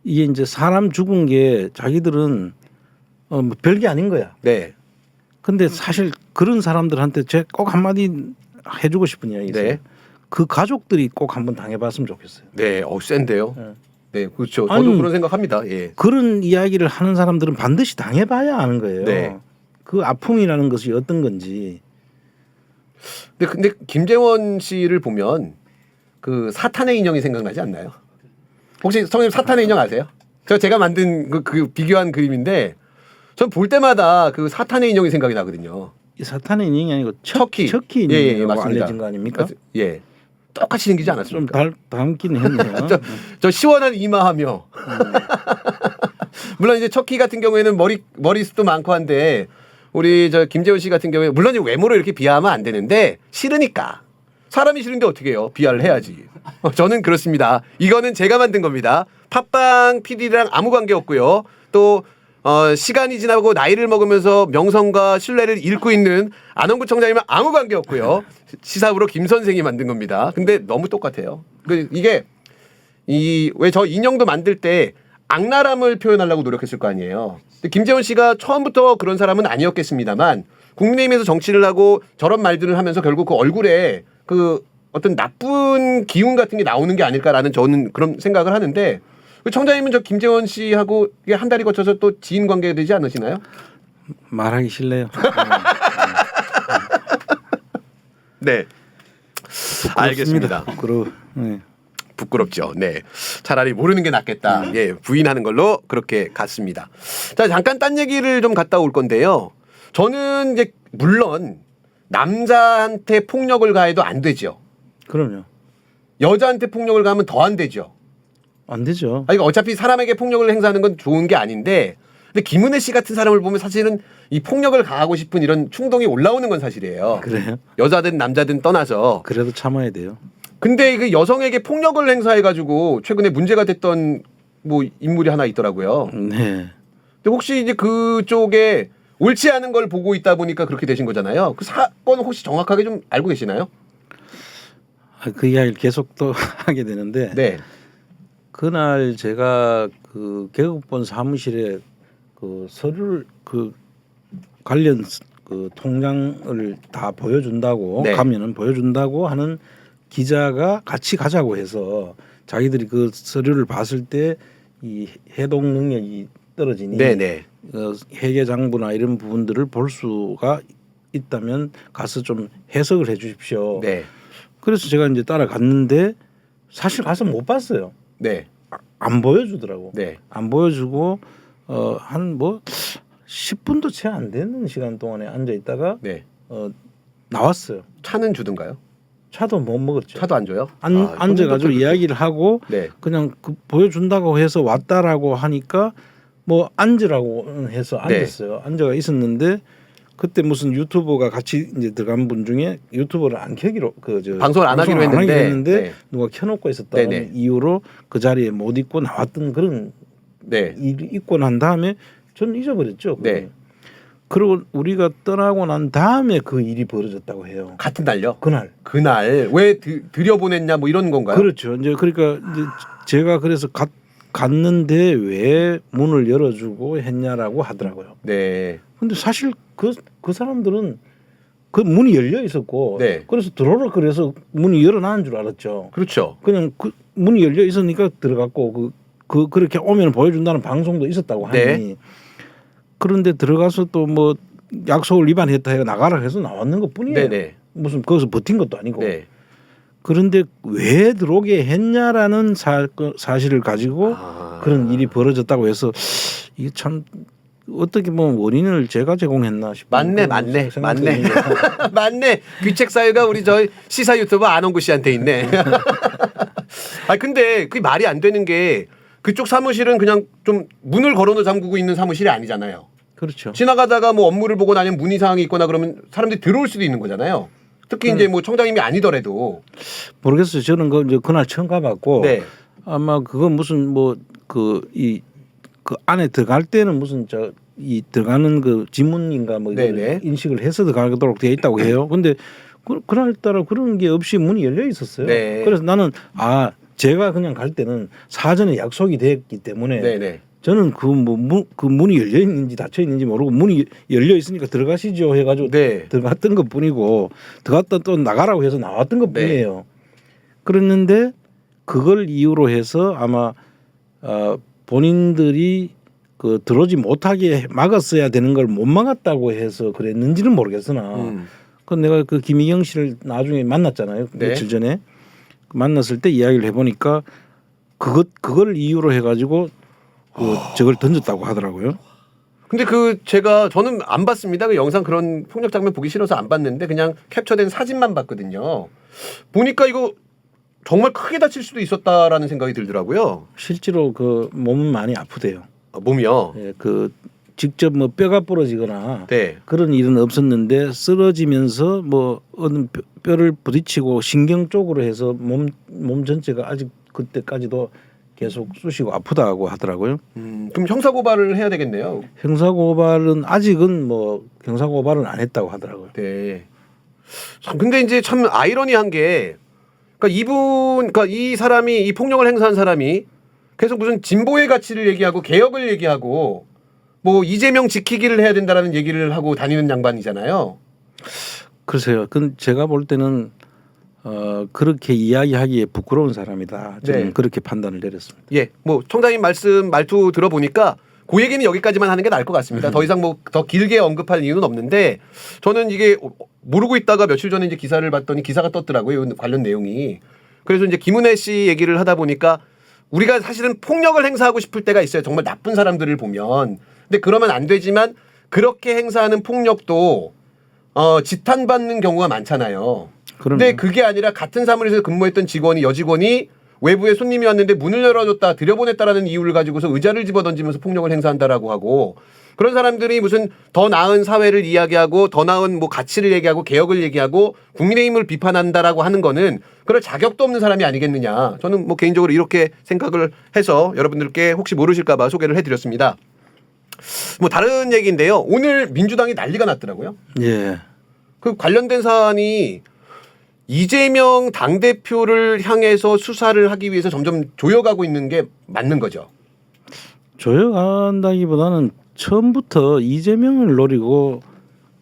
이게 이제 사람 죽은 게 자기들은 뭐 별게 아닌 거야. 네. 근데 사실 그런 사람들한테 제가 꼭 한마디 해주고 싶은 이야기 있어요. 네. 그 가족들이 꼭 한번 당해봤으면 좋겠어요. 네. 센데요. 네. 네, 그렇죠. 저도 아니, 그런 생각합니다. 예. 그런 이야기를 하는 사람들은 반드시 당해봐야 아는 거예요. 네. 그 아픔이라는 것이 어떤 건지. 근데 김재원 씨를 보면 그 사탄의 인형이 생각나지 않나요? 혹시 성님 사탄의 인형 아세요? 제가 만든 그 비교한 그림인데 전 볼 때마다 그 사탄의 인형이 생각이 나거든요. 이 사탄의 인형이 아니고 척키. 척키 예, 인형이라고 맞습니다. 알려진 거 아닙니까? 예. 똑같이 생기지 좀 않았습니까? 닮긴 했네요. 저 시원한 이마하며 물론 이제 척키 같은 경우에는 머리숱도 많고 한데 우리 저 김재원 씨 같은 경우에 물론 외모로 이렇게 비하하면 안 되는데 싫으니까 사람이 싫은데 어떻게 해요? 비하를 해야지. 저는 그렇습니다. 이거는 제가 만든 겁니다. 팟빵 PD랑 아무 관계 없고요. 또 시간이 지나고 나이를 먹으면서 명성과 신뢰를 잃고 있는 안원구 청장님은 아무 관계 없고요. 시사부로 김 선생이 만든 겁니다. 근데 너무 똑같아요. 이게 왜 저 인형도 만들 때 악랄함을 표현하려고 노력했을 거 아니에요. 근데 김재원 씨가 처음부터 그런 사람은 아니었겠습니다만 국민의힘에서 정치를 하고 저런 말들을 하면서 결국 그 얼굴에 그 어떤 나쁜 기운 같은 게 나오는 게 아닐까라는 저는 그런 생각을 하는데 청장님은 저 김재원 씨하고 이게 한 달이 거쳐서 또 지인 관계가 되지 않으시나요? 말하기 싫네요. 네. 알겠습니다. 네. 부끄럽죠. 네. 차라리 모르는 게 낫겠다. 예, 부인하는 걸로 그렇게 갔습니다. 자, 잠깐 딴 얘기를 좀 갔다 올 건데요. 저는 이제 물론 남자한테 폭력을 가해도 안 되죠. 그럼요. 여자한테 폭력을 가하면 더 안 되죠. 안 되죠. 그러니까 어차피 사람에게 폭력을 행사하는 건 좋은 게 아닌데, 근데 김은혜 씨 같은 사람을 보면 사실은 이 폭력을 가하고 싶은 이런 충동이 올라오는 건 사실이에요. 그래요? 여자든 남자든 떠나서. 그래도 참아야 돼요. 근데 그 여성에게 폭력을 행사해가지고 최근에 문제가 됐던 뭐 인물이 하나 있더라고요. 네. 근데 혹시 이제 그쪽에 옳지 않은 걸 보고 있다 보니까 그렇게 되신 거잖아요. 그 사건 혹시 정확하게 좀 알고 계시나요? 그 이야기를 계속 또 하게 되는데 네. 그날 제가 그 개국본 사무실에 그 서류를 그 관련 그 통장을 다 보여준다고 네. 가면은 보여준다고 하는 기자가 같이 가자고 해서 자기들이 그 서류를 봤을 때 이 해독 능력이 떨어지니 네네. 회계 장부나 이런 부분들을 볼 수가 있다면 가서 좀 해석을 해주십시오. 네. 그래서 제가 이제 따라갔는데 사실 가서 못 봤어요. 네. 안 보여주더라고. 네. 안 보여주고 한 뭐 10분도 채 안 되는 시간 동안에 앉아 있다가 네. 나왔어요. 차는 주든가요? 차도 못 먹었죠. 차도 안 줘요? 앉아가지고 이야기를 하고 네. 그냥 그 보여준다고 해서 왔다라고 하니까 뭐 앉으라고 해서 네. 앉았어요. 앉아가 있었는데 그때 무슨 유튜버가 같이 이제 들어간 분 중에 유튜버를 안 켜기로 방송을 안 하기로 했는데 네. 누가 켜놓고 있었다는 네네. 이유로 그 자리에 못 있고 나왔던 그런 네. 일이 있고 난 다음에 저는 잊어버렸죠. 네. 그리고 우리가 떠나고 난 다음에 그 일이 벌어졌다고 해요. 같은 날요? 그날 왜 들여보냈냐 뭐 이런 건가요? 그렇죠. 이제 그러니까 이제 제가 그래서 갔는데 왜 문을 열어주고 했냐라고 하더라고요. 네. 근데 사실 그 사람들은 그 문이 열려 있었고 네. 그래서 들어오라 그래서 문이 열어놨는 줄 알았죠. 그렇죠. 그냥 그 문이 열려 있으니까 들어갔고 그렇게 오면 보여준다는 방송도 있었다고 하니 네. 그런데 들어가서 또 뭐 약속을 위반했다 해가 나가라 해서 나왔는 것 뿐이에요. 네네. 무슨 거기서 버틴 것도 아니고. 네. 그런데 왜 들어오게 했냐라는 사실을 가지고 그런 일이 벌어졌다고 해서 이게 참 어떻게 보면 원인을 제가 제공했나 싶은 맞네. 맞네. 귀책 사유가 우리 저 시사 유튜버 안원구 씨한테 있네. 근데 그게 말이 안 되는 게 그쪽 사무실은 그냥 좀 문을 걸어놓고 잠그고 있는 사무실이 아니잖아요. 그렇죠. 지나가다가 뭐 업무를 보거나 아니면 문의 사항이 있거나 그러면 사람들이 들어올 수도 있는 거잖아요. 특히 이제 뭐 청장님이 아니더라도. 모르겠어요. 저는 이제 그날 처음 가봤고 네. 아마 그거 무슨 뭐 그 안에 들어갈 때는 무슨 이 들어가는 그 지문인가 뭐 네네. 인식을 해서 들어가도록 되어 있다고 해요. 근데 그날따라 그런 게 없이 문이 열려 있었어요. 네. 그래서 나는 제가 그냥 갈 때는 사전에 약속이 됐기 때문에 네네. 저는 그 문이 열려 있는지 닫혀 있는지 모르고 문이 열려 있으니까 들어가시죠 해가지고 네. 들어갔던 것 뿐이고 들어갔다 또 나가라고 해서 나왔던 것 네. 뿐이에요. 그랬는데 그걸 이유로 해서 아마 본인들이 그 들어오지 못하게 막았어야 되는 걸 못 막았다고 해서 그랬는지는 모르겠으나 그 내가 그 김희경 씨를 나중에 만났잖아요. 네. 며칠 전에 만났을 때 이야기를 해보니까 그걸 이유로 해가지고 저걸 던졌다고 하더라고요. 근데 저는 안 봤습니다. 그 영상 그런 폭력 장면 보기 싫어서 안 봤는데 그냥 캡처된 사진만 봤거든요. 보니까 이거 정말 크게 다칠 수도 있었다라는 생각이 들더라고요. 실제로 그 몸은 많이 아프대요. 몸이요. 예, 그 직접 뭐 뼈가 부러지거나 네. 그런 일은 없었는데 쓰러지면서 뭐 어느 뼈를 부딪히고 신경 쪽으로 해서 몸 전체가 아직 그때까지도 계속 쑤시고 아프다고 하더라고요. 그럼 형사고발을 해야 되겠네요. 형사고발은 아직은 뭐 형사고발은 안 했다고 하더라고요. 네. 참 근데 이제 참 아이러니한 게 그러니까 이 사람이 이 폭력을 행사한 사람이 계속 무슨 진보의 가치를 얘기하고 개혁을 얘기하고 뭐 이재명 지키기를 해야 된다라는 얘기를 하고 다니는 양반이잖아요. 글쎄요. 그 제가 볼 때는 그렇게 이야기하기에 부끄러운 사람이다. 저는 네. 그렇게 판단을 내렸습니다. 예, 뭐 청장님 말투 들어보니까 그 얘기는 여기까지만 하는 게 나을 것 같습니다. 더 이상 뭐 더 길게 언급할 이유는 없는데 저는 이게 모르고 있다가 며칠 전에 이제 기사를 봤더니 기사가 떴더라고요. 관련 내용이. 그래서 이제 김은혜 씨 얘기를 하다 보니까 우리가 사실은 폭력을 행사하고 싶을 때가 있어요. 정말 나쁜 사람들을 보면. 근데 그러면 안 되지만 그렇게 행사하는 폭력도 지탄받는 경우가 많잖아요. 근데 그게 아니라 같은 사무실에서 근무했던 여직원이 외부에 손님이 왔는데 문을 열어줬다 들여보냈다라는 이유를 가지고서 의자를 집어던지면서 폭력을 행사한다라고 하고 그런 사람들이 무슨 더 나은 사회를 이야기하고 더 나은 뭐 가치를 얘기하고 개혁을 얘기하고 국민의힘을 비판한다라고 하는 거는 그럴 자격도 없는 사람이 아니겠느냐. 저는 뭐 개인적으로 이렇게 생각을 해서 여러분들께 혹시 모르실까 봐 소개를 해드렸습니다. 뭐 다른 얘기인데요. 오늘 민주당이 난리가 났더라고요. 예. 그 관련된 사안이 이재명 당대표를 향해서 수사를 하기 위해서 점점 조여가고 있는 게 맞는 거죠. 조여간다기보다는 처음부터 이재명을 노리고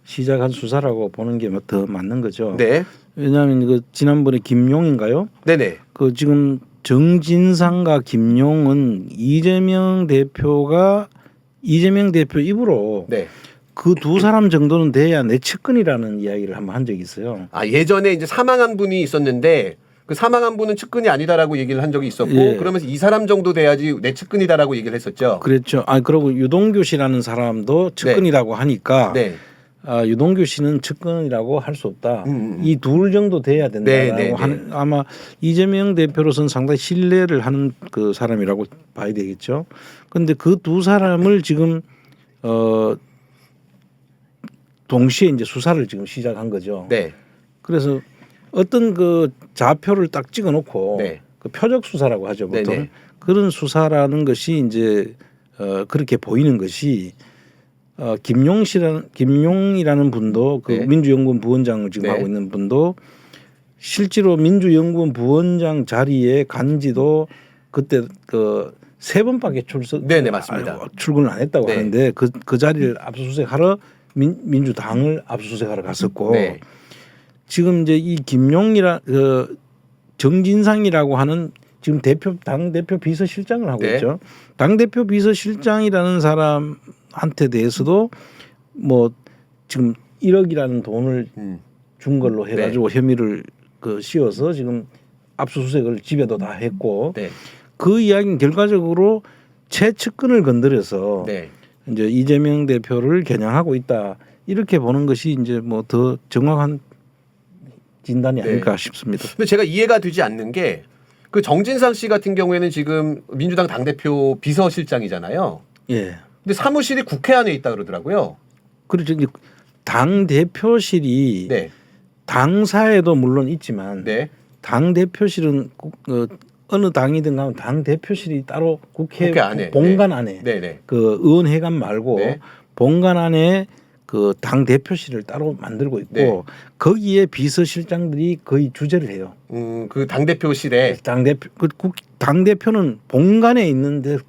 시작한 수사라고 보는 게 더 맞는 거죠. 네. 왜냐하면 그 지난번에 김용인가요? 네네. 그 지금 정진상과 김용은 이재명 대표 입으로 네. 그 두 사람 정도는 돼야 내 측근이라는 이야기를 한번 한 적이 있어요. 아 예전에 이제 사망한 분이 있었는데 그 사망한 분은 측근이 아니다라고 얘기를 한 적이 있었고 예. 그러면서 이 사람 정도 돼야지 내 측근이다라고 얘기를 했었죠. 그랬죠. 그리고 유동규 씨라는 사람도 측근이라고 하니까 네. 유동규 씨는 측근이라고 할 수 없다. 음. 이 둘 정도 돼야 된다라고 네. 하는 아마 이재명 대표로서는 상당히 신뢰를 하는 그 사람이라고 봐야 되겠죠. 그런데 그 두 사람을 지금 동시에 이제 수사를 지금 시작한 거죠. 네. 그래서 어떤 그 좌표를 딱 찍어놓고 네. 그 표적 수사라고 하죠 보통. 네네. 그런 수사라는 것이 이제 그렇게 보이는 것이 김용이라는 분도 그 네. 민주연구원 부원장을 지금 네. 하고 있는 분도 실제로 민주연구원 부원장 자리에 간지도 그때 그 3번밖에 네네, 맞습니다. 출근을 안 했다고 네. 하는데 그 자리를 압수수색하러 민주당을 압수수색하러 갔었고 네. 지금 이제 이 정진상이라고 하는 지금 당 대표 비서실장을 하고 네. 있죠. 당 대표 비서실장이라는 사람한테 대해서도 뭐 지금 1억이라는 돈을 준 걸로 해가지고 혐의를 씌워서 지금 압수수색을 집에도 다 했고 네. 그 이야기는 결과적으로 최측근을 건드려서 네. 이제 이재명 대표를 겨냥하고 있다 이렇게 보는 것이 이제 뭐 더 정확한 진단이 아닐까 싶습니다. 근데 제가 이해가 되지 않는 게 그 정진상 씨 같은 경우에는 지금 민주당 당대표 비서실장이잖아요. 예. 근데 사무실이 국회 안에 있다 그러더라고요. 그렇죠. 이제 당 대표실이 네. 당사에도 물론 있지만 네. 당 대표실은 어느 당이든 가면 당 대표실이 따로 국회 안에 본관 안에 네네. 그 의원회관 말고 네. 본관 안에 그 당 대표실을 따로 만들고 있고 네. 거기에 비서실장들이 거의 주재를 해요. 그 당 대표실에 당 대표 당 대표는 본관에 있는데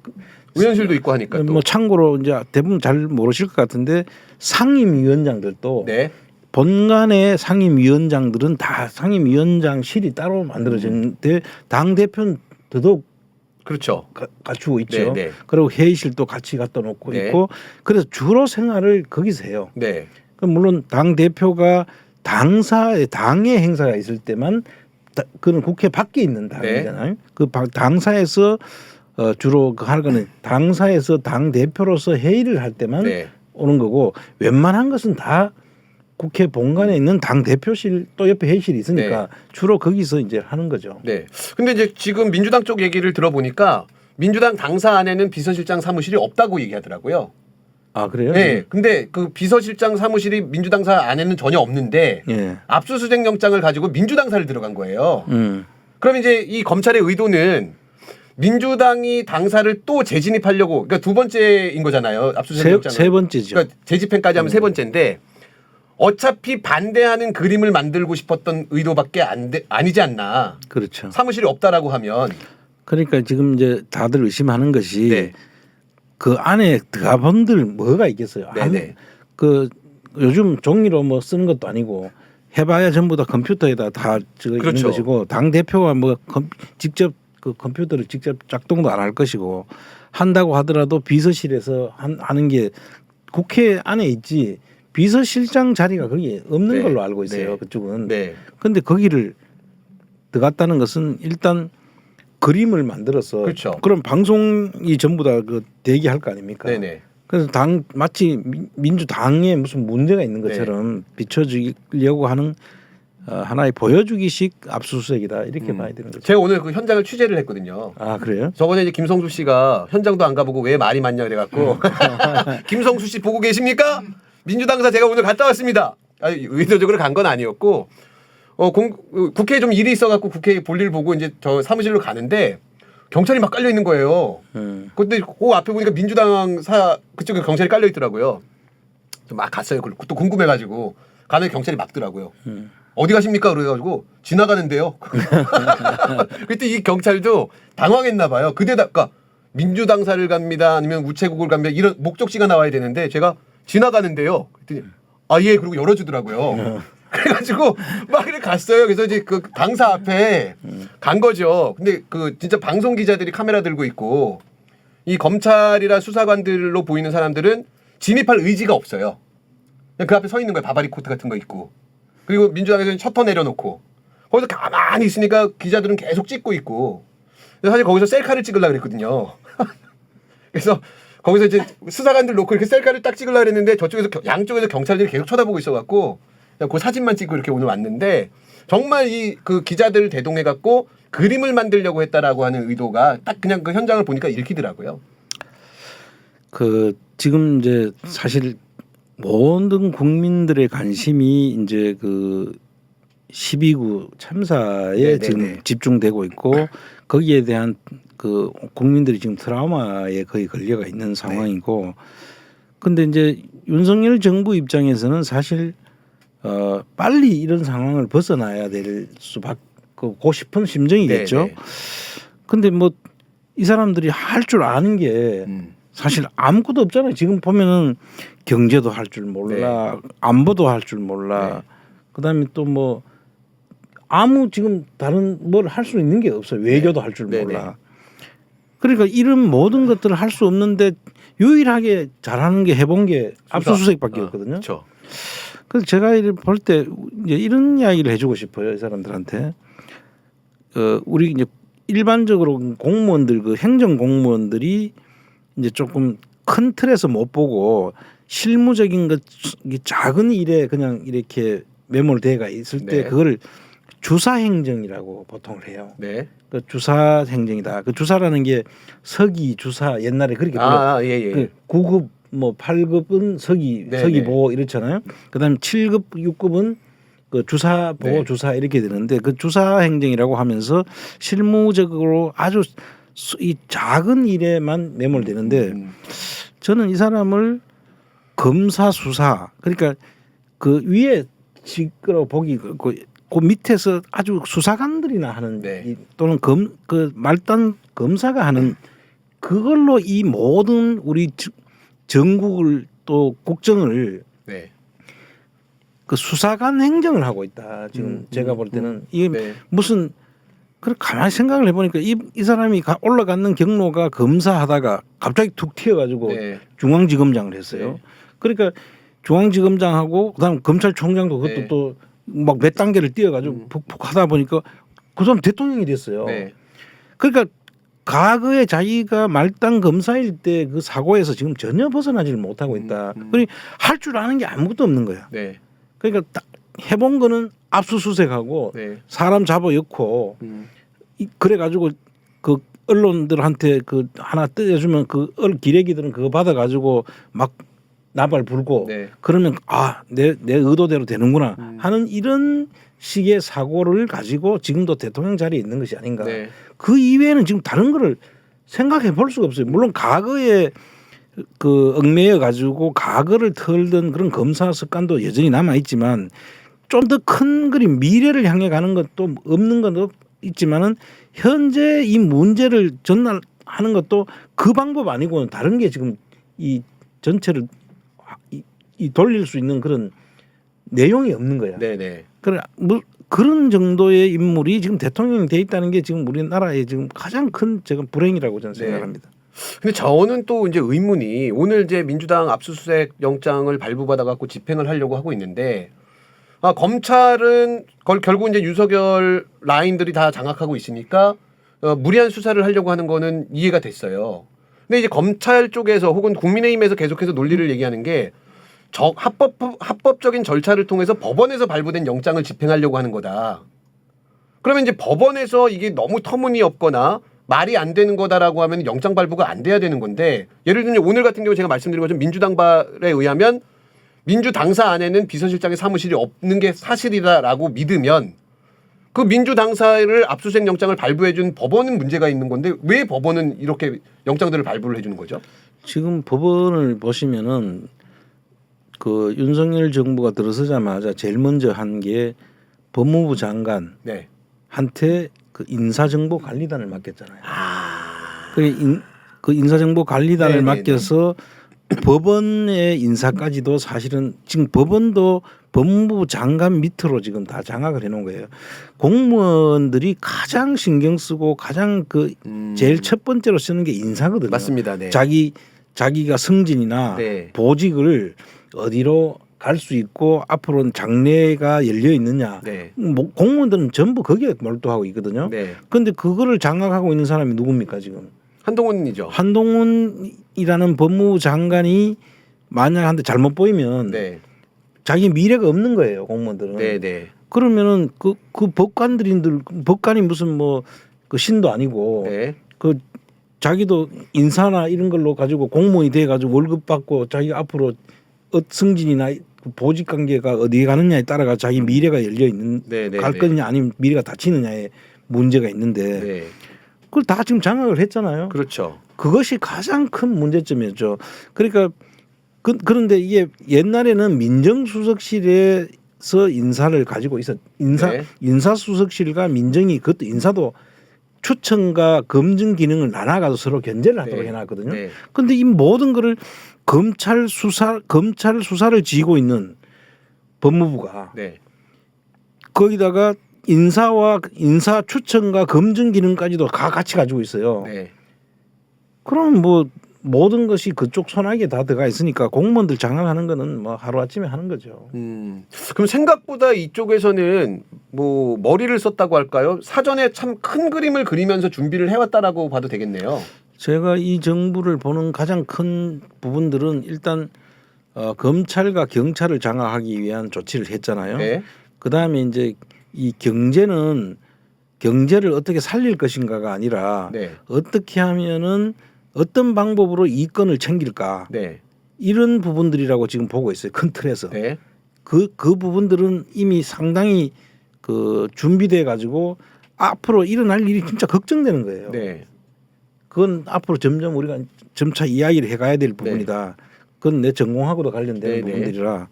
의원실도 있고 하니까 또. 뭐 참고로 이제 대부분 잘 모르실 것 같은데 상임위원장들도 네. 본관의 상임위원장들은 다 상임위원장실이 따로 만들어졌는데 당 대표는 더더욱 그렇죠. 갖추고 있죠. 네, 네. 그리고 회의실도 같이 갖다 놓고 네. 있고 그래서 주로 생활을 거기서 해요. 네. 그럼 물론 당 대표가 당의 행사가 있을 때만 그는 국회 밖에 있는 당이잖아요. 네. 그 당사에서 주로 그 하는 거는 당사에서 당 대표로서 회의를 할 때만 네. 오는 거고 웬만한 것은 다 국회 본관에 있는 당 대표실 또 옆에 회의실이 있으니까 네. 주로 거기서 이제 하는 거죠. 네. 근데 이제 지금 민주당 쪽 얘기를 들어보니까 민주당 당사 안에는 비서실장 사무실이 없다고 얘기하더라고요. 아 그래요? 네. 근데 그 비서실장 사무실이 민주당사 안에는 전혀 없는데 예. 압수수색 영장을 가지고 민주당사를 들어간 거예요. 음. 그럼 이제 이 검찰의 의도는 민주당이 당사를 또 재진입하려고 그러니까 두 번째인 거잖아요. 압수수색 영장은. 세 번째죠. 그러니까 재집행까지 하면 세 번째인데 어차피 반대하는 그림을 만들고 싶었던 의도밖에 아니지 않나. 그렇죠. 사무실이 없다라고 하면 그러니까 지금 이제 다들 의심하는 것이 네. 그 안에 들어가본들 뭐가 있겠어요. 네네. 그 요즘 종이로 뭐 쓰는 것도 아니고 해봐야 전부 다 컴퓨터에다 다 적어 있는 그렇죠. 것이고 당 대표가 뭐 직접 그 컴퓨터를 직접 작동도 안 할 것이고 한다고 하더라도 비서실에서 하는 게 국회 안에 있지 비서실장 자리가 거기 없는 네. 걸로 알고 있어요. 네. 그쪽은. 네. 그런데 거기를 들어갔다는 것은 일단 그림을 만들어서 그렇죠. 그럼 방송이 전부 다 그 대기할 거 아닙니까? 네네. 그래서 당 마치 민주당에 무슨 문제가 있는 것처럼 비춰주려고 하는 하나의 보여주기식 압수수색이다 이렇게 봐야 되는 거죠. 제가 오늘 그 현장을 취재를 했거든요. 아 그래요? 저번에 이제 김성수 씨가 현장도 안 가보고 왜 말이 많냐 그래갖고 김성수 씨 보고 계십니까? 민주당사 제가 오늘 갔다 왔습니다. 아니, 의도적으로 간 건 아니었고 국회에 좀 일이 있어갖고 국회 볼일 보고 이제 저 사무실로 가는데 경찰이 막 깔려 있는 거예요. 근데 그 앞에 보니까 민주당 그쪽에 경찰이 깔려 있더라고요. 막 갔어요. 또 궁금해가지고 가는 경찰이 막더라고요. 어디 가십니까? 그래가지고 지나가는데요. 그때 이 경찰도 당황했나 봐요. 그데다가 민주당사를 갑니다. 아니면 우체국을 갑니다. 이런 목적지가 나와야 되는데 제가 지나가는데요. 그랬더니 예 그리고 열어주더라고요. 그래가지고 막 이렇게 갔어요. 그래서 이제 그 당사 앞에 간 거죠. 근데 그 진짜 방송 기자들이 카메라 들고 있고 이 검찰이나 수사관들로 보이는 사람들은 진입할 의지가 없어요. 그냥 그 앞에 서 있는 거예요. 바바리 코트 같은 거 입고. 그리고 민주당에서는 셔터 내려놓고 거기서 가만히 있으니까 기자들은 계속 찍고 있고 사실 거기서 셀카를 찍으려고 그랬거든요. 그래서 거기서 이제 수사관들 놓고 이렇게 셀카를 딱 찍으려고 그랬는데 저쪽에서 양쪽에서 경찰들이 계속 쳐다보고 있어갖고 그냥 그 사진만 찍고 이렇게 오늘 왔는데 정말 이 그 기자들을 대동해갖고 그림을 만들려고 했다라고 하는 의도가 딱 그냥 그 현장을 보니까 읽히더라고요. 그 지금 이제 사실 모든 국민들의 관심이 이제 그 12구 참사에 네네네. 지금 집중되고 있고 거기에 대한 그 국민들이 지금 트라우마에 거의 걸려가 있는 상황이고 근데 이제 윤석열 정부 입장에서는 사실 빨리 이런 상황을 벗어나야 될 수밖에 고 싶은 심정이겠죠. 네네. 근데 뭐 이 사람들이 할 줄 아는 게 사실 아무것도 없잖아요. 지금 보면은 경제도 할 줄 몰라, 안보도 할 줄 몰라. 그다음에 또 뭐 아무 지금 다른 뭘 할 수 있는 게 없어요. 외교도 할 줄 몰라. 그러니까 이런 모든 것들을 할 수 없는데 유일하게 잘하는 게 해본 게 압수수색밖에 없거든요. 그렇죠. 그래서 제가 볼 때 이제 이런 이야기를 해주고 싶어요. 이 사람들한테 우리 이제 일반적으로 공무원들 그 행정 공무원들이 이제 조금 큰 틀에서 못 보고 실무적인 것 작은 일에 그냥 이렇게 매몰돼가 있을 때 그거를 주사행정이라고 보통을 해요. 네. 그 주사행정이다. 그 주사라는 게 서기 주사 옛날에 그렇게 불러. 예. 그 9급 뭐 8급은 서기보 이렇잖아요. 그다음에 7급 6급은 그 주사보 주사 이렇게 되는데 그 주사행정이라고 하면서 실무적으로 아주 이 작은 일에만 매몰되는데 저는 이 사람을 검사 수사 그러니까 그 위에 지끄러 보기 그 밑에서 아주 수사관들이나 하는 네. 또는 그 말단 검사가 하는 그걸로 이 모든 우리 전국을 또 국정을 네. 그 수사관 행정을 하고 있다. 지금 제가 볼 때는 이게 네. 무슨 그래 가만히 생각을 해보니까 이 사람이 올라가는 경로가 검사하다가 갑자기 툭 튀어가지고 네. 중앙지검장을 했어요. 네. 그러니까 중앙지검장하고 그다음 검찰총장도 그것도 네. 또 막 몇 단계를 뛰어가지고 푹푹 하다 보니까 그 사람 대통령이 됐어요. 네. 그러니까 과거에 자기가 말단 검사일 때 그 사고에서 지금 전혀 벗어나지를 못하고 있다. 그러니 할 줄 아는 게 아무것도 없는 거야. 네. 그러니까 딱 해본 거는 압수수색하고 네. 사람 잡아 엮고 그래가지고 그 언론들한테 그 하나 떼주면 그 기레기들은 그거 받아가지고 막 나발 불고 네. 그러면 내 의도대로 되는구나 하는 이런 식의 사고를 가지고 지금도 대통령 자리에 있는 것이 아닌가. 네. 그 이외에는 지금 다른 거를 생각해 볼 수가 없어요. 물론 과거에 그 얽매여 가지고 과거를 털던 그런 검사 습관도 여전히 남아 있지만 좀 더 큰 그림 미래를 향해 가는 것도 없는 건 있지만은 현재 이 문제를 전달하는 것도 그 방법 아니고는 다른 게 지금 이 전체를 이 돌릴 수 있는 그런 내용이 없는 거야. 네. 그래 뭐 그런 정도의 인물이 지금 대통령이 돼 있다는 게 지금 우리나라의 지금 가장 큰 제가 불행이라고 저는 생각합니다. 근데 저는 또 이제 의문이 오늘 이제 민주당 압수수색 영장을 발부받아 갖고 집행을 하려고 하고 있는데 검찰은 결국 이제 윤석열 라인들이 다 장악하고 있으니까 무리한 수사를 하려고 하는 거는 이해가 됐어요. 근데 이제 검찰 쪽에서 혹은 국민의힘에서 계속해서 논리를 얘기하는 게 합법적인 절차를 통해서 법원에서 발부된 영장을 집행하려고 하는 거다. 그러면 이제 법원에서 이게 너무 터무니없거나 말이 안 되는 거다라고 하면 영장 발부가 안 돼야 되는 건데 예를 들면 오늘 같은 경우 제가 말씀드린 것처럼 민주당 발에 의하면 민주당사 안에는 비서실장의 사무실이 없는 게 사실이다라고 믿으면 그 민주당사를 압수수색 영장을 발부해 준 법원은 문제가 있는 건데 왜 법원은 이렇게 영장들을 발부를 해 주는 거죠? 지금 법원을 보시면은 그 윤석열 정부가 들어서자마자 제일 먼저 한 게 법무부 장관한테 네. 그 인사정보관리단을 맡겼잖아요. 그 인사정보관리단을 네네네. 맡겨서 법원의 인사까지도 사실은 지금 법원도 법무부 장관 밑으로 지금 다 장악을 해놓은 거예요. 공무원들이 가장 신경 쓰고 가장 그 제일 첫 번째로 쓰는 게 인사거든요. 맞습니다. 네. 자기가 승진이나 네. 보직을 어디로 갈 수 있고 앞으로는 장래가 열려 있느냐. 네. 뭐 공무원들은 전부 거기에 몰두하고 있거든요. 네. 그런데 그거를 장악하고 있는 사람이 누굽니까 지금? 한동훈이죠. 한동훈이라는 법무부 장관이 만약 한테 잘못 보이면 네. 자기 미래가 없는 거예요 공무원들은. 네. 그러면은 그 법관이 무슨 뭐 그 신도 아니고 네. 그 자기도 인사나 이런 걸로 가지고 공무원이 돼 가지고 월급 받고 자기가 앞으로 승진이나 보직 관계가 어디에 가느냐에 따라가 자기 미래가 열려 있는 갈 거냐 아니면 미래가 닫히느냐에 문제가 있는데 네. 그걸 다 지금 장악을 했잖아요. 그렇죠. 그것이 가장 큰 문제점이었죠. 그러니까 그런데 이게 옛날에는 민정수석실에서 인사를 가지고 인사수석실과 민정이 그것도 인사도 추천과 검증 기능을 나눠가서 서로 견제를 하도록 해놨거든요. 그런데 이 모든 거를 검찰 수사를 지휘고 있는 법무부가 거기다가 인사 추천과 검증 기능까지도 다 같이 가지고 있어요. 그럼 뭐 모든 것이 그쪽 손아귀에 다 들어가 있으니까 공무원들 장악하는 거는 뭐 하루 아침에 하는 거죠. 그럼 생각보다 이쪽에서는 뭐 머리를 썼다고 할까요? 사전에 참 큰 그림을 그리면서 준비를 해왔다라고 봐도 되겠네요. 제가 이 정부를 보는 가장 큰 부분들은 일단 검찰과 경찰을 장악하기 위한 조치를 했잖아요. 네. 그 다음에 이제 이 경제를 어떻게 살릴 것인가가 아니라 어떻게 하면은 어떤 방법으로 이권을 챙길까 이런 부분들이라고 지금 보고 있어요. 큰 틀에서. 그 부분들은 이미 상당히 그 준비돼 가지고 앞으로 일어날 일이 진짜 걱정되는 거예요. 그건 앞으로 점점 우리가 점차 이야기를 해가야 될 부분이다. 그건 내 전공하고도 관련된 네네. 부분들이라.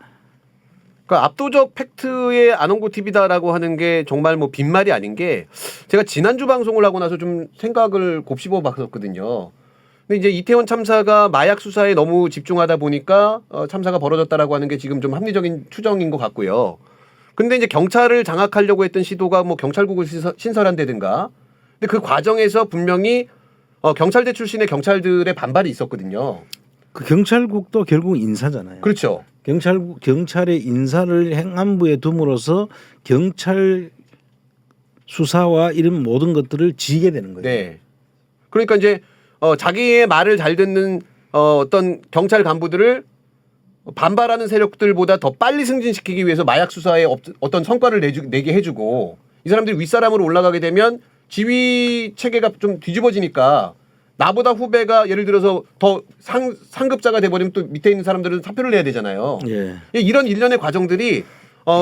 그러니까 압도적 팩트의 안홍구 TV다라고 하는 게 정말 뭐 빈말이 아닌 게 제가 지난주 방송을 하고 나서 좀 생각을 곱씹어 봤었거든요. 근데 이제 이태원 참사가 마약 수사에 너무 집중하다 보니까 참사가 벌어졌다라고 하는 게 지금 좀 합리적인 추정인 것 같고요. 근데 이제 경찰을 장악하려고 했던 시도가 뭐 경찰국을 신설한다든가 근데 그 과정에서 분명히 경찰대 출신의 경찰들의 반발이 있었거든요. 그 경찰국도 결국 인사잖아요. 그렇죠. 경찰의 인사를 행안부에 둠으로써 경찰 수사와 이런 모든 것들을 지게 되는 거죠. 네. 그러니까 이제 자기의 말을 잘 듣는 어떤 경찰 간부들을 반발하는 세력들보다 더 빨리 승진시키기 위해서 마약 수사에 어떤 성과를 내게 해주고 이 사람들이 윗사람으로 올라가게 되면 지휘 체계가 좀 뒤집어지니까 나보다 후배가 예를 들어서 더 상급자가 돼버리면 또 밑에 있는 사람들은 사표를 내야 되잖아요. 예. 이런 일련의 과정들이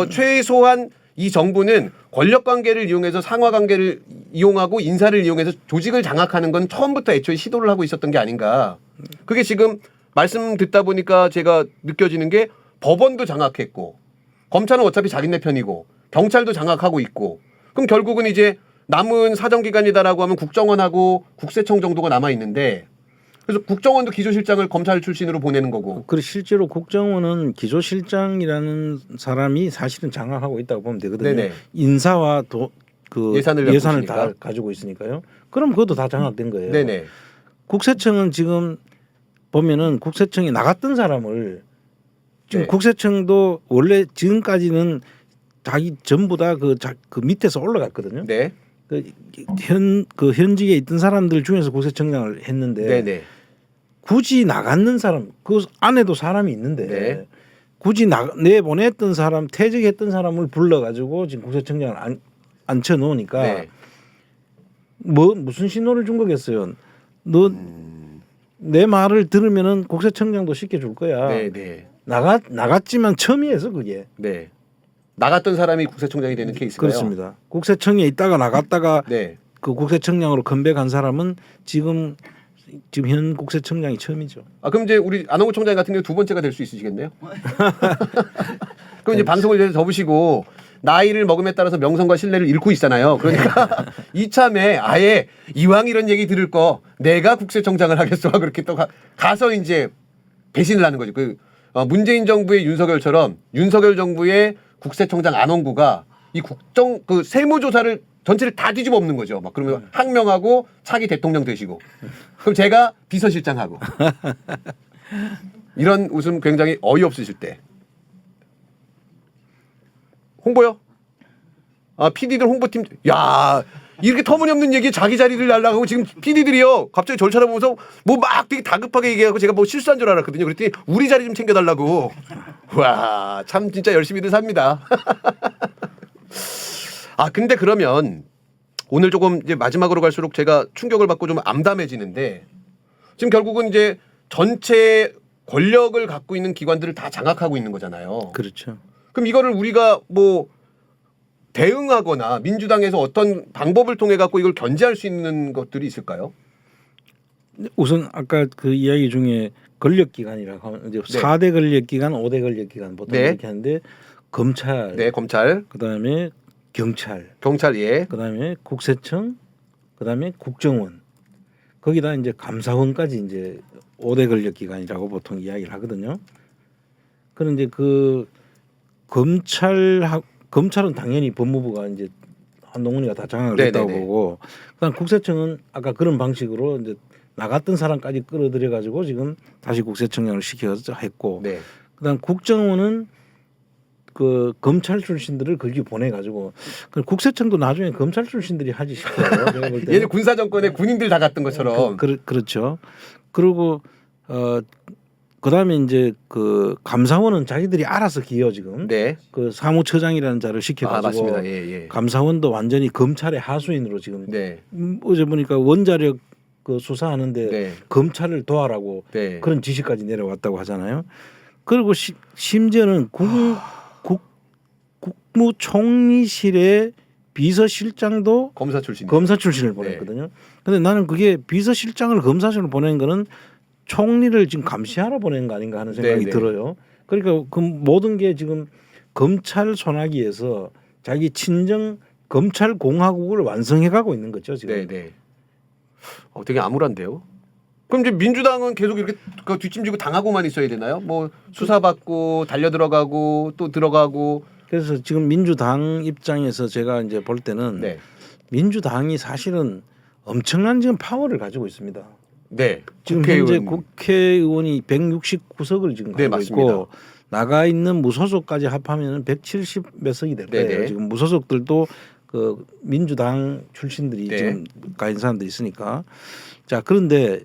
최소한 이 정부는 권력 관계를 이용해서 상하 관계를 이용하고 인사를 이용해서 조직을 장악하는 건 처음부터 애초에 시도를 하고 있었던 게 아닌가. 그게 지금 말씀 듣다 보니까 제가 느껴지는 게 법원도 장악했고 검찰은 어차피 자기네 편이고 경찰도 장악하고 있고 그럼 결국은 이제 남은 사정기관이다라고 하면 국정원하고 국세청 정도가 남아 있는데 그래서 국정원도 기조실장을 검찰 출신으로 보내는 거고. 그리고 실제로 국정원은 기조실장이라는 사람이 사실은 장악하고 있다고 보면 되거든요. 네네. 인사와 예산을 다 가지고 있으니까요. 그럼 그것도 다 장악된 거예요. 네네. 국세청은 지금 보면은 국세청에 나갔던 사람을 지금 네. 국세청도 원래 지금까지는 자기 전부 다 그 밑에서 올라갔거든요. 네. 그 현직에 있던 사람들 중에서 국세청장을 했는데 네네. 굳이 나갔는 사람 그 안에도 사람이 있는데 네. 굳이 내보냈던 사람 퇴직했던 사람을 불러가지고 지금 국세청장을 앉혀 놓으니까 네. 무슨 신호를 준 거겠어요. 너 내 말을 들으면은 국세청장도 시켜줄 거야. 네네. 나갔지만 첨예해서 그게. 네. 나갔던 사람이 국세청장이 되는 케이스가요. 그렇습니다. 국세청에 있다가 나갔다가 네. 그 국세청장으로 컴백한 사람은 지금 현 국세청장이 처음이죠. 그럼 이제 우리 안홍구 총장 같은 경우 두 번째가 될 수 있으시겠네요. 그럼 이제 방송을 이제 접으시고 나이를 먹음에 따라서 명성과 신뢰를 잃고 있잖아요. 그러니까 이참에 아예 이왕 이런 얘기 들을 거 내가 국세청장을 하겠어. 그렇게 또 가서 이제 배신을 하는 거죠. 문재인 정부의 윤석열처럼 윤석열 정부의 국세청장 안홍구가 이 그 세무조사를 전체를 다 뒤집어 엎는 거죠. 막 그러면 항명하고 차기 대통령 되시고 그럼 제가 비서실장하고 이런 웃음 굉장히 어이없으실 때 홍보요? PD들 홍보팀 야 이렇게 터무니없는 얘기에 자기 자리를 날라가고 지금 PD들이요 갑자기 절 쳐다보면서 뭐 막 되게 다급하게 얘기하고 제가 뭐 실수한 줄 알았거든요. 그랬더니 우리 자리 좀 챙겨달라고. 와 참 진짜 열심히들 삽니다. 근데 그러면 오늘 조금 이제 마지막으로 갈수록 제가 충격을 받고 좀 암담해지는데 지금 결국은 이제 전체 권력을 갖고 있는 기관들을 다 장악하고 있는 거잖아요. 그렇죠. 그럼 이거를 우리가 뭐 대응하거나 민주당에서 어떤 방법을 통해 갖고 이걸 견제할 수 있는 것들이 있을까요? 우선 아까 그 이야기 중에 권력기관이라고 하면 이제 4대 권력기관, 5대 권력기관 보통 네. 이렇게 하는데 검찰, 네, 검찰, 그다음에 경찰, 예, 그다음에 국세청, 그다음에 국정원, 거기다 이제 감사원까지 이제 5대 권력기관이라고 보통 이야기를 하거든요. 그런데 그 검찰은 당연히 법무부가 이제 한동훈이가 다 장악을 했다고 보고, 그다음 국세청은 아까 그런 방식으로 이제 나갔던 사람까지 끌어들여 가지고 지금 다시 국세청장을 시켜서 했고, 네. 그다음 국정원은 그 검찰 출신들을 거기 보내 가지고 국세청도 나중에 검찰 출신들이 하지 싶어요. 내가 볼 때는. 예전 군사 정권에 군인들 다 갔던 것처럼. 그렇죠. 그리고 그다음에 이제 그 감사원은 자기들이 알아서 기여 지금. 네. 그 사무처장이라는 자를 시켜가지고 맞습니다. 예. 감사원도 완전히 검찰의 하수인으로 지금. 네. 어제 보니까 원자력 그 수사하는데 네. 검찰을 도와라고 네. 그런 지시까지 내려왔다고 하잖아요. 그리고 심지어는 국무총리실의 비서실장도 검사 출신. 검사 출신을 보냈거든요. 근데 나는 그게 비서실장을 검사실로 보낸 거는 총리를 지금 감시하러 보낸 거 아닌가 하는 생각이 네네. 들어요. 그러니까 그 모든 게 지금 검찰 손아귀에서 자기 친정 검찰 공화국을 완성해가고 있는 거죠 지금. 네네. 되게 암울한데요. 그럼 이제 민주당은 계속 이렇게 그 뒷짐지고 당하고만 있어야 되나요? 뭐 수사받고 달려 들어가고 또 들어가고. 그래서 지금 민주당 입장에서 제가 이제 볼 때는 네. 민주당이 사실은 엄청난 지금 파워를 가지고 있습니다. 네. 지금 현재 국회의원이 169석을 지금 네, 가지고 맞습니다. 있고 나가 있는 무소속까지 합하면 170 몇 석이 될 거예요. 네네. 지금 무소속들도 그 민주당 출신들이 네. 지금 가 있는 사람들이 있으니까. 자, 그런데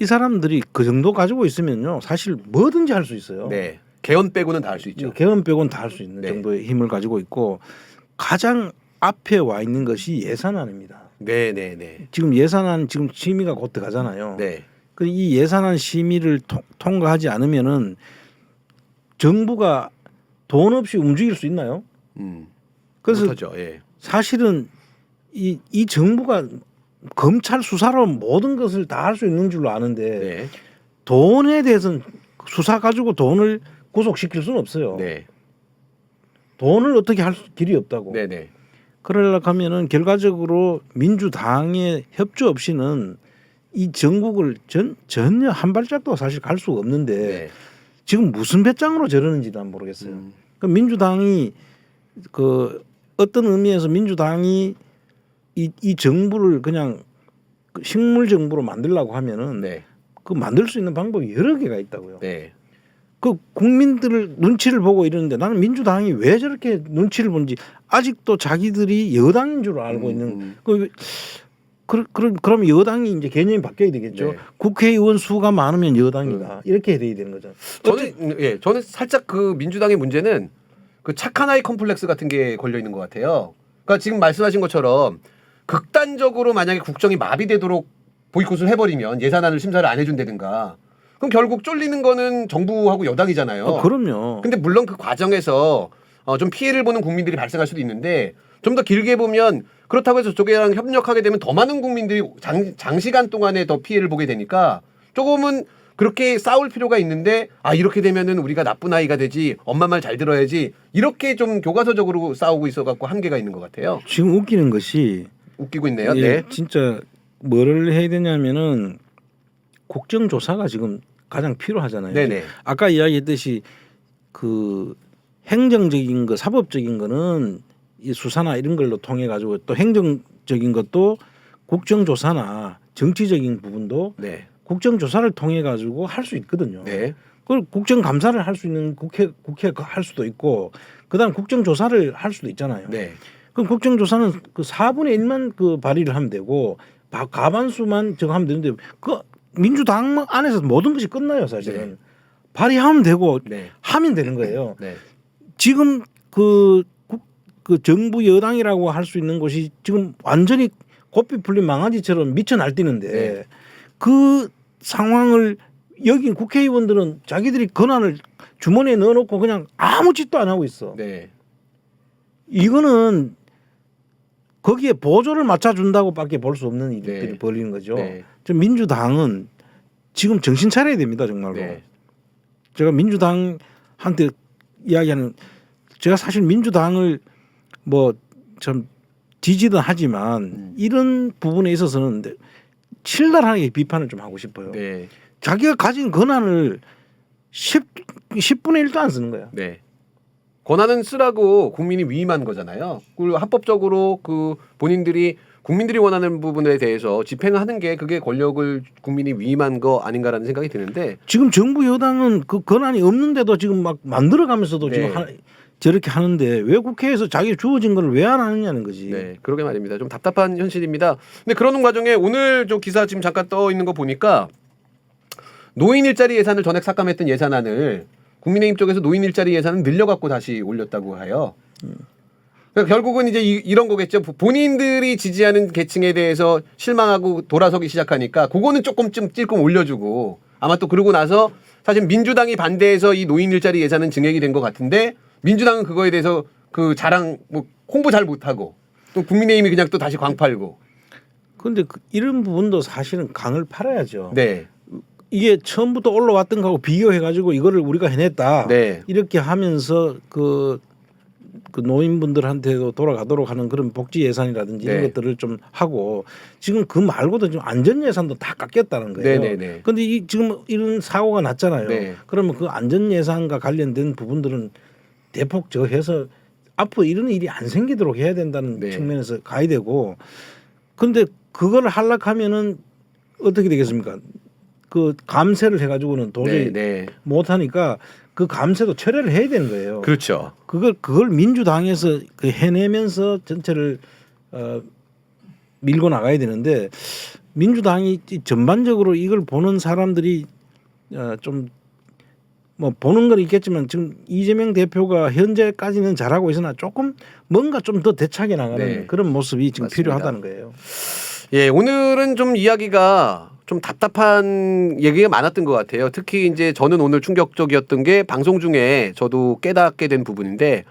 이 사람들이 그 정도 가지고 있으면요 사실 뭐든지 할 수 있어요. 네. 개헌 빼고는 다 할 수 있죠. 개헌 빼고는 다 할 수 있는 네. 정도의 힘을 가지고 있고 가장 앞에 와 있는 것이 예산안입니다. 네네네. 지금 예산안 지금 심의가 곧 들어가잖아요. 네. 그 이 예산안 심의를 통과하지 않으면은 정부가 돈 없이 움직일 수 있나요? 그래서 못하죠. 예. 사실은 이 정부가 검찰 수사로 모든 것을 다 할 수 있는 줄로 아는데 네. 돈에 대해서는 수사 가지고 돈을 구속시킬 수는 없어요. 네. 돈을 어떻게 할 길이 없다고. 네네. 그러려고 하면은 결과적으로 민주당의 협조 없이는 이 전국을 전혀 한 발짝도 사실 갈 수가 없는데 네. 지금 무슨 배짱으로 저러는지 난 모르겠어요. 그 민주당이 그 어떤 의미에서 민주당이 이 정부를 그냥 식물 정부로 만들려고 하면은 네. 그 만들 수 있는 방법이 여러 개가 있다고요. 네. 그 국민들을 눈치를 보고 이러는데 나는 민주당이 왜 저렇게 눈치를 보는지 아직도 자기들이 여당인 줄 알고 있는 그럼 여당이 이제 개념이 바뀌어야 되겠죠. 네. 국회의원 수가 많으면 여당이다 이렇게 돼야 되는 거죠. 저는 살짝 그 민주당의 문제는 그 착한 아이 컴플렉스 같은 게 걸려 있는 것 같아요. 그러니까 지금 말씀하신 것처럼 극단적으로 만약에 국정이 마비되도록 보이콧을 해버리면 예산안을 심사를 안 해준다든가 그럼 결국 쫄리는 거는 정부하고 여당이잖아요. 그럼요. 근데 물론 그 과정에서 좀 피해를 보는 국민들이 발생할 수도 있는데 좀 더 길게 보면 그렇다고 해서 저쪽이랑 협력하게 되면 더 많은 국민들이 장시간 동안에 더 피해를 보게 되니까 조금은 그렇게 싸울 필요가 있는데 이렇게 되면은 우리가 나쁜 아이가 되지 엄마 말 잘 들어야지 이렇게 좀 교과서적으로 싸우고 있어갖고 한계가 있는 것 같아요. 지금 웃기는 것이 웃기고 있네요. 예, 네. 진짜 뭐를 해야 되냐면은 국정조사가 지금 가장 필요하잖아요. 네네. 아까 이야기했듯이 그 행정적인 거, 사법적인 거는 이 수사나 이런 걸로 통해 가지고 또 행정적인 것도 국정조사나 정치적인 부분도 네. 국정조사를 통해 가지고 할 수 있거든요. 네. 그걸 국정감사를 할 수 있는 국회가 할 수도 있고 그다음 국정조사를 할 수도 있잖아요. 네. 그럼 국정조사는 그 4분의 1만 그 발의를 하면 되고 과반수만 저거 하면 되는데 그 민주당 안에서 모든 것이 끝나요 사실은. 네. 발의하면 되고 네. 하면 되는 거예요. 네. 지금 그 정부 여당이라고 할 수 있는 곳이 지금 완전히 고삐 풀린 망아지처럼 미쳐 날뛰는데 네. 그 상황을 여긴 국회의원들은 자기들이 권한을 주머니에 넣어놓고 그냥 아무 짓도 안 하고 있어. 네. 이거는 거기에 보조를 맞춰준다고밖에 볼 수 없는 일들이 네. 벌리는 거죠. 네. 좀 민주당은 지금 정신 차려야 됩니다 정말로. 네. 제가 민주당한테 이야기하는 제가 사실 민주당을 뭐 좀 지지는 하지만 이런 부분에 있어서는 신랄하게 비판을 좀 하고 싶어요. 네. 자기가 가진 권한을 10분의 1도 안 쓰는 거야. 네. 권한은 쓰라고 국민이 위임한 거잖아요. 그리고 합법적으로 그 본인들이 국민들이 원하는 부분에 대해서 집행하는 게 그게 권력을 국민이 위임한 거 아닌가라는 생각이 드는데 지금 정부 여당은 그 권한이 없는데도 지금 막 만들어가면서도 네. 지금 저렇게 하는데 왜 국회에서 자기 주어진 걸 왜 안 하느냐는 거지. 네, 그러게 말입니다. 좀 답답한 현실입니다. 근데 그러는 과정에 오늘 저 기사 지금 잠깐 떠 있는 거 보니까 노인 일자리 예산을 전액 삭감했던 예산안을 국민의힘 쪽에서 노인 일자리 예산을 늘려갖고 다시 올렸다고 해요. 그러니까 결국은 이제 이런 거겠죠. 본인들이 지지하는 계층에 대해서 실망하고 돌아서기 시작하니까 그거는 조금 올려주고 아마 또 그러고 나서 사실 민주당이 반대해서 이 노인 일자리 예산은 증액이 된 것 같은데 민주당은 그거에 대해서 그 자랑 뭐 홍보 잘 못하고 또 국민의힘이 그냥 또 다시 광팔고. 그런데 이런 부분도 사실은 강을 팔아야죠. 네. 이게 처음부터 올라왔던 거하고 비교해가지고 이거를 우리가 해냈다. 네. 이렇게 하면서 그 노인분들한테도 돌아가도록 하는 그런 복지 예산이라든지 이런 네. 것들을 좀 하고 지금 그 말고도 지금 안전 예산도 다 깎였다는 거예요. 네네네. 그런데 이 지금 이런 사고가 났잖아요. 네. 그러면 그 안전 예산과 관련된 부분들은 대폭 저해서 앞으로 이런 일이 안 생기도록 해야 된다는 네. 측면에서 가야 되고, 그런데 그걸 하려하면은 어떻게 되겠습니까? 그 감세를 해가지고는 도저히 네. 못 하니까 그 감세도 철회를 해야 되는 거예요. 그렇죠. 그걸 민주당에서 그 해내면서 전체를 밀고 나가야 되는데, 민주당이 전반적으로 이걸 보는 사람들이 좀 뭐 보는 건 있겠지만 지금 이재명 대표가 현재까지는 잘하고 있으나 조금 뭔가 좀 더 대차게 나가는 네. 그런 모습이 지금 맞습니다. 필요하다는 거예요. 예, 오늘은 좀 이야기가 좀 답답한 얘기가 많았던 것 같아요. 특히 이제 저는 오늘 충격적이었던 게 방송 중에 저도 깨닫게 된 부분인데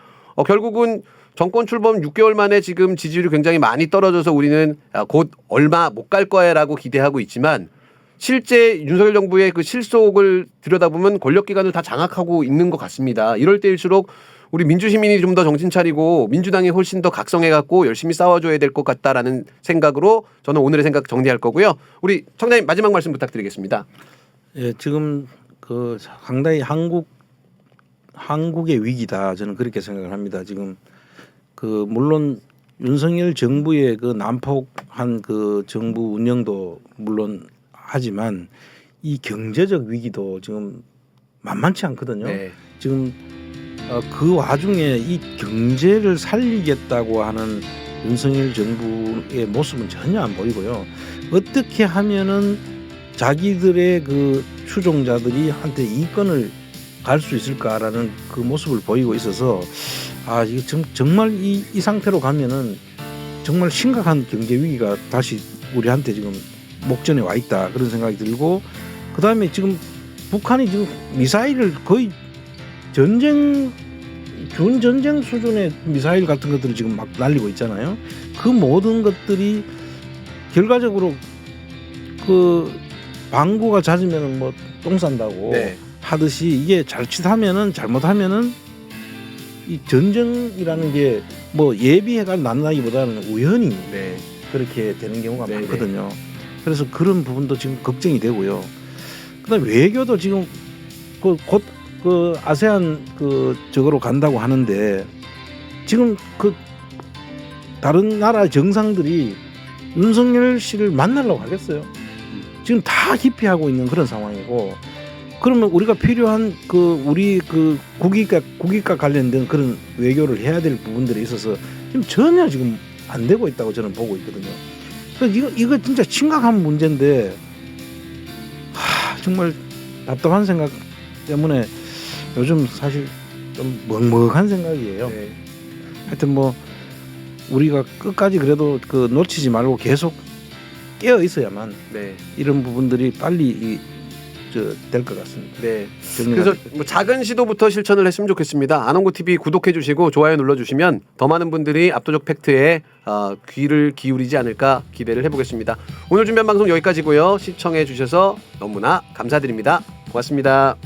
결국은 정권 출범 6개월 만에 지금 지지율이 굉장히 많이 떨어져서 우리는 곧 얼마 못 갈 거야라고 기대하고 있지만 실제 윤석열 정부의 그 실속을 들여다보면 권력기관을 다 장악하고 있는 것 같습니다. 이럴 때일수록 우리 민주시민이 좀 더 정신 차리고 민주당이 훨씬 더 각성해갖고 열심히 싸워줘야 될 것 같다라는 생각으로 저는 오늘의 생각 정리할 거고요. 우리 청장님 마지막 말씀 부탁드리겠습니다. 예, 지금 그 상당히 한국의 위기다, 저는 그렇게 생각을 합니다. 지금 그 물론 윤석열 정부의 그 난폭한 그 정부 운영도 물론 하지만 이 경제적 위기도 지금 만만치 않거든요. 네. 지금 그 와중에 이 경제를 살리겠다고 하는 윤석열 정부의 모습은 전혀 안 보이고요. 어떻게 하면은 자기들의 그 추종자들이 한테 이권을 갈 수 있을까라는 그 모습을 보이고 있어서 이게 정말 이 상태로 가면은 정말 심각한 경제 위기가 다시 우리한테 지금 목전에 와 있다, 그런 생각이 들고, 그 다음에 지금 북한이 지금 미사일을 거의 준전쟁 수준의 미사일 같은 것들을 지금 막 날리고 있잖아요. 그 모든 것들이 결과적으로 그 방구가 잦으면 뭐 똥 싼다고 네. 하듯이 이게 자칫하면은 잘못하면은 이 전쟁이라는 게 뭐 예비해가 난다기보다는 우연히 네. 그렇게 되는 경우가 네네. 많거든요. 그래서 그런 부분도 지금 걱정이 되고요. 그다음에 외교도 지금 곧 그 아세안 그 저거로 간다고 하는데 지금 그 다른 나라 정상들이 윤석열 씨를 만나려고 하겠어요. 지금 다 기피하고 있는 그런 상황이고, 그러면 우리가 필요한 그 우리 그 국익과 관련된 그런 외교를 해야 될 부분들에 있어서 지금 전혀 지금 안 되고 있다고 저는 보고 있거든요. 그래서 이거 진짜 심각한 문제인데 정말 답답한 생각 때문에 요즘 사실 좀 먹먹한 생각이에요. 네. 하여튼 뭐 우리가 끝까지 그래도 그 놓치지 말고 계속 깨어 있어야만 네. 이런 부분들이 빨리 될 것 같습니다. 네. 정리가 그래서 뭐 작은 시도부터 실천을 했으면 좋겠습니다. 안홍구 TV 구독해 주시고 좋아요 눌러 주시면 더 많은 분들이 압도적 팩트에 귀를 기울이지 않을까 기대를 해보겠습니다. 오늘 준비한 방송 여기까지고요. 시청해 주셔서 너무나 감사드립니다. 고맙습니다.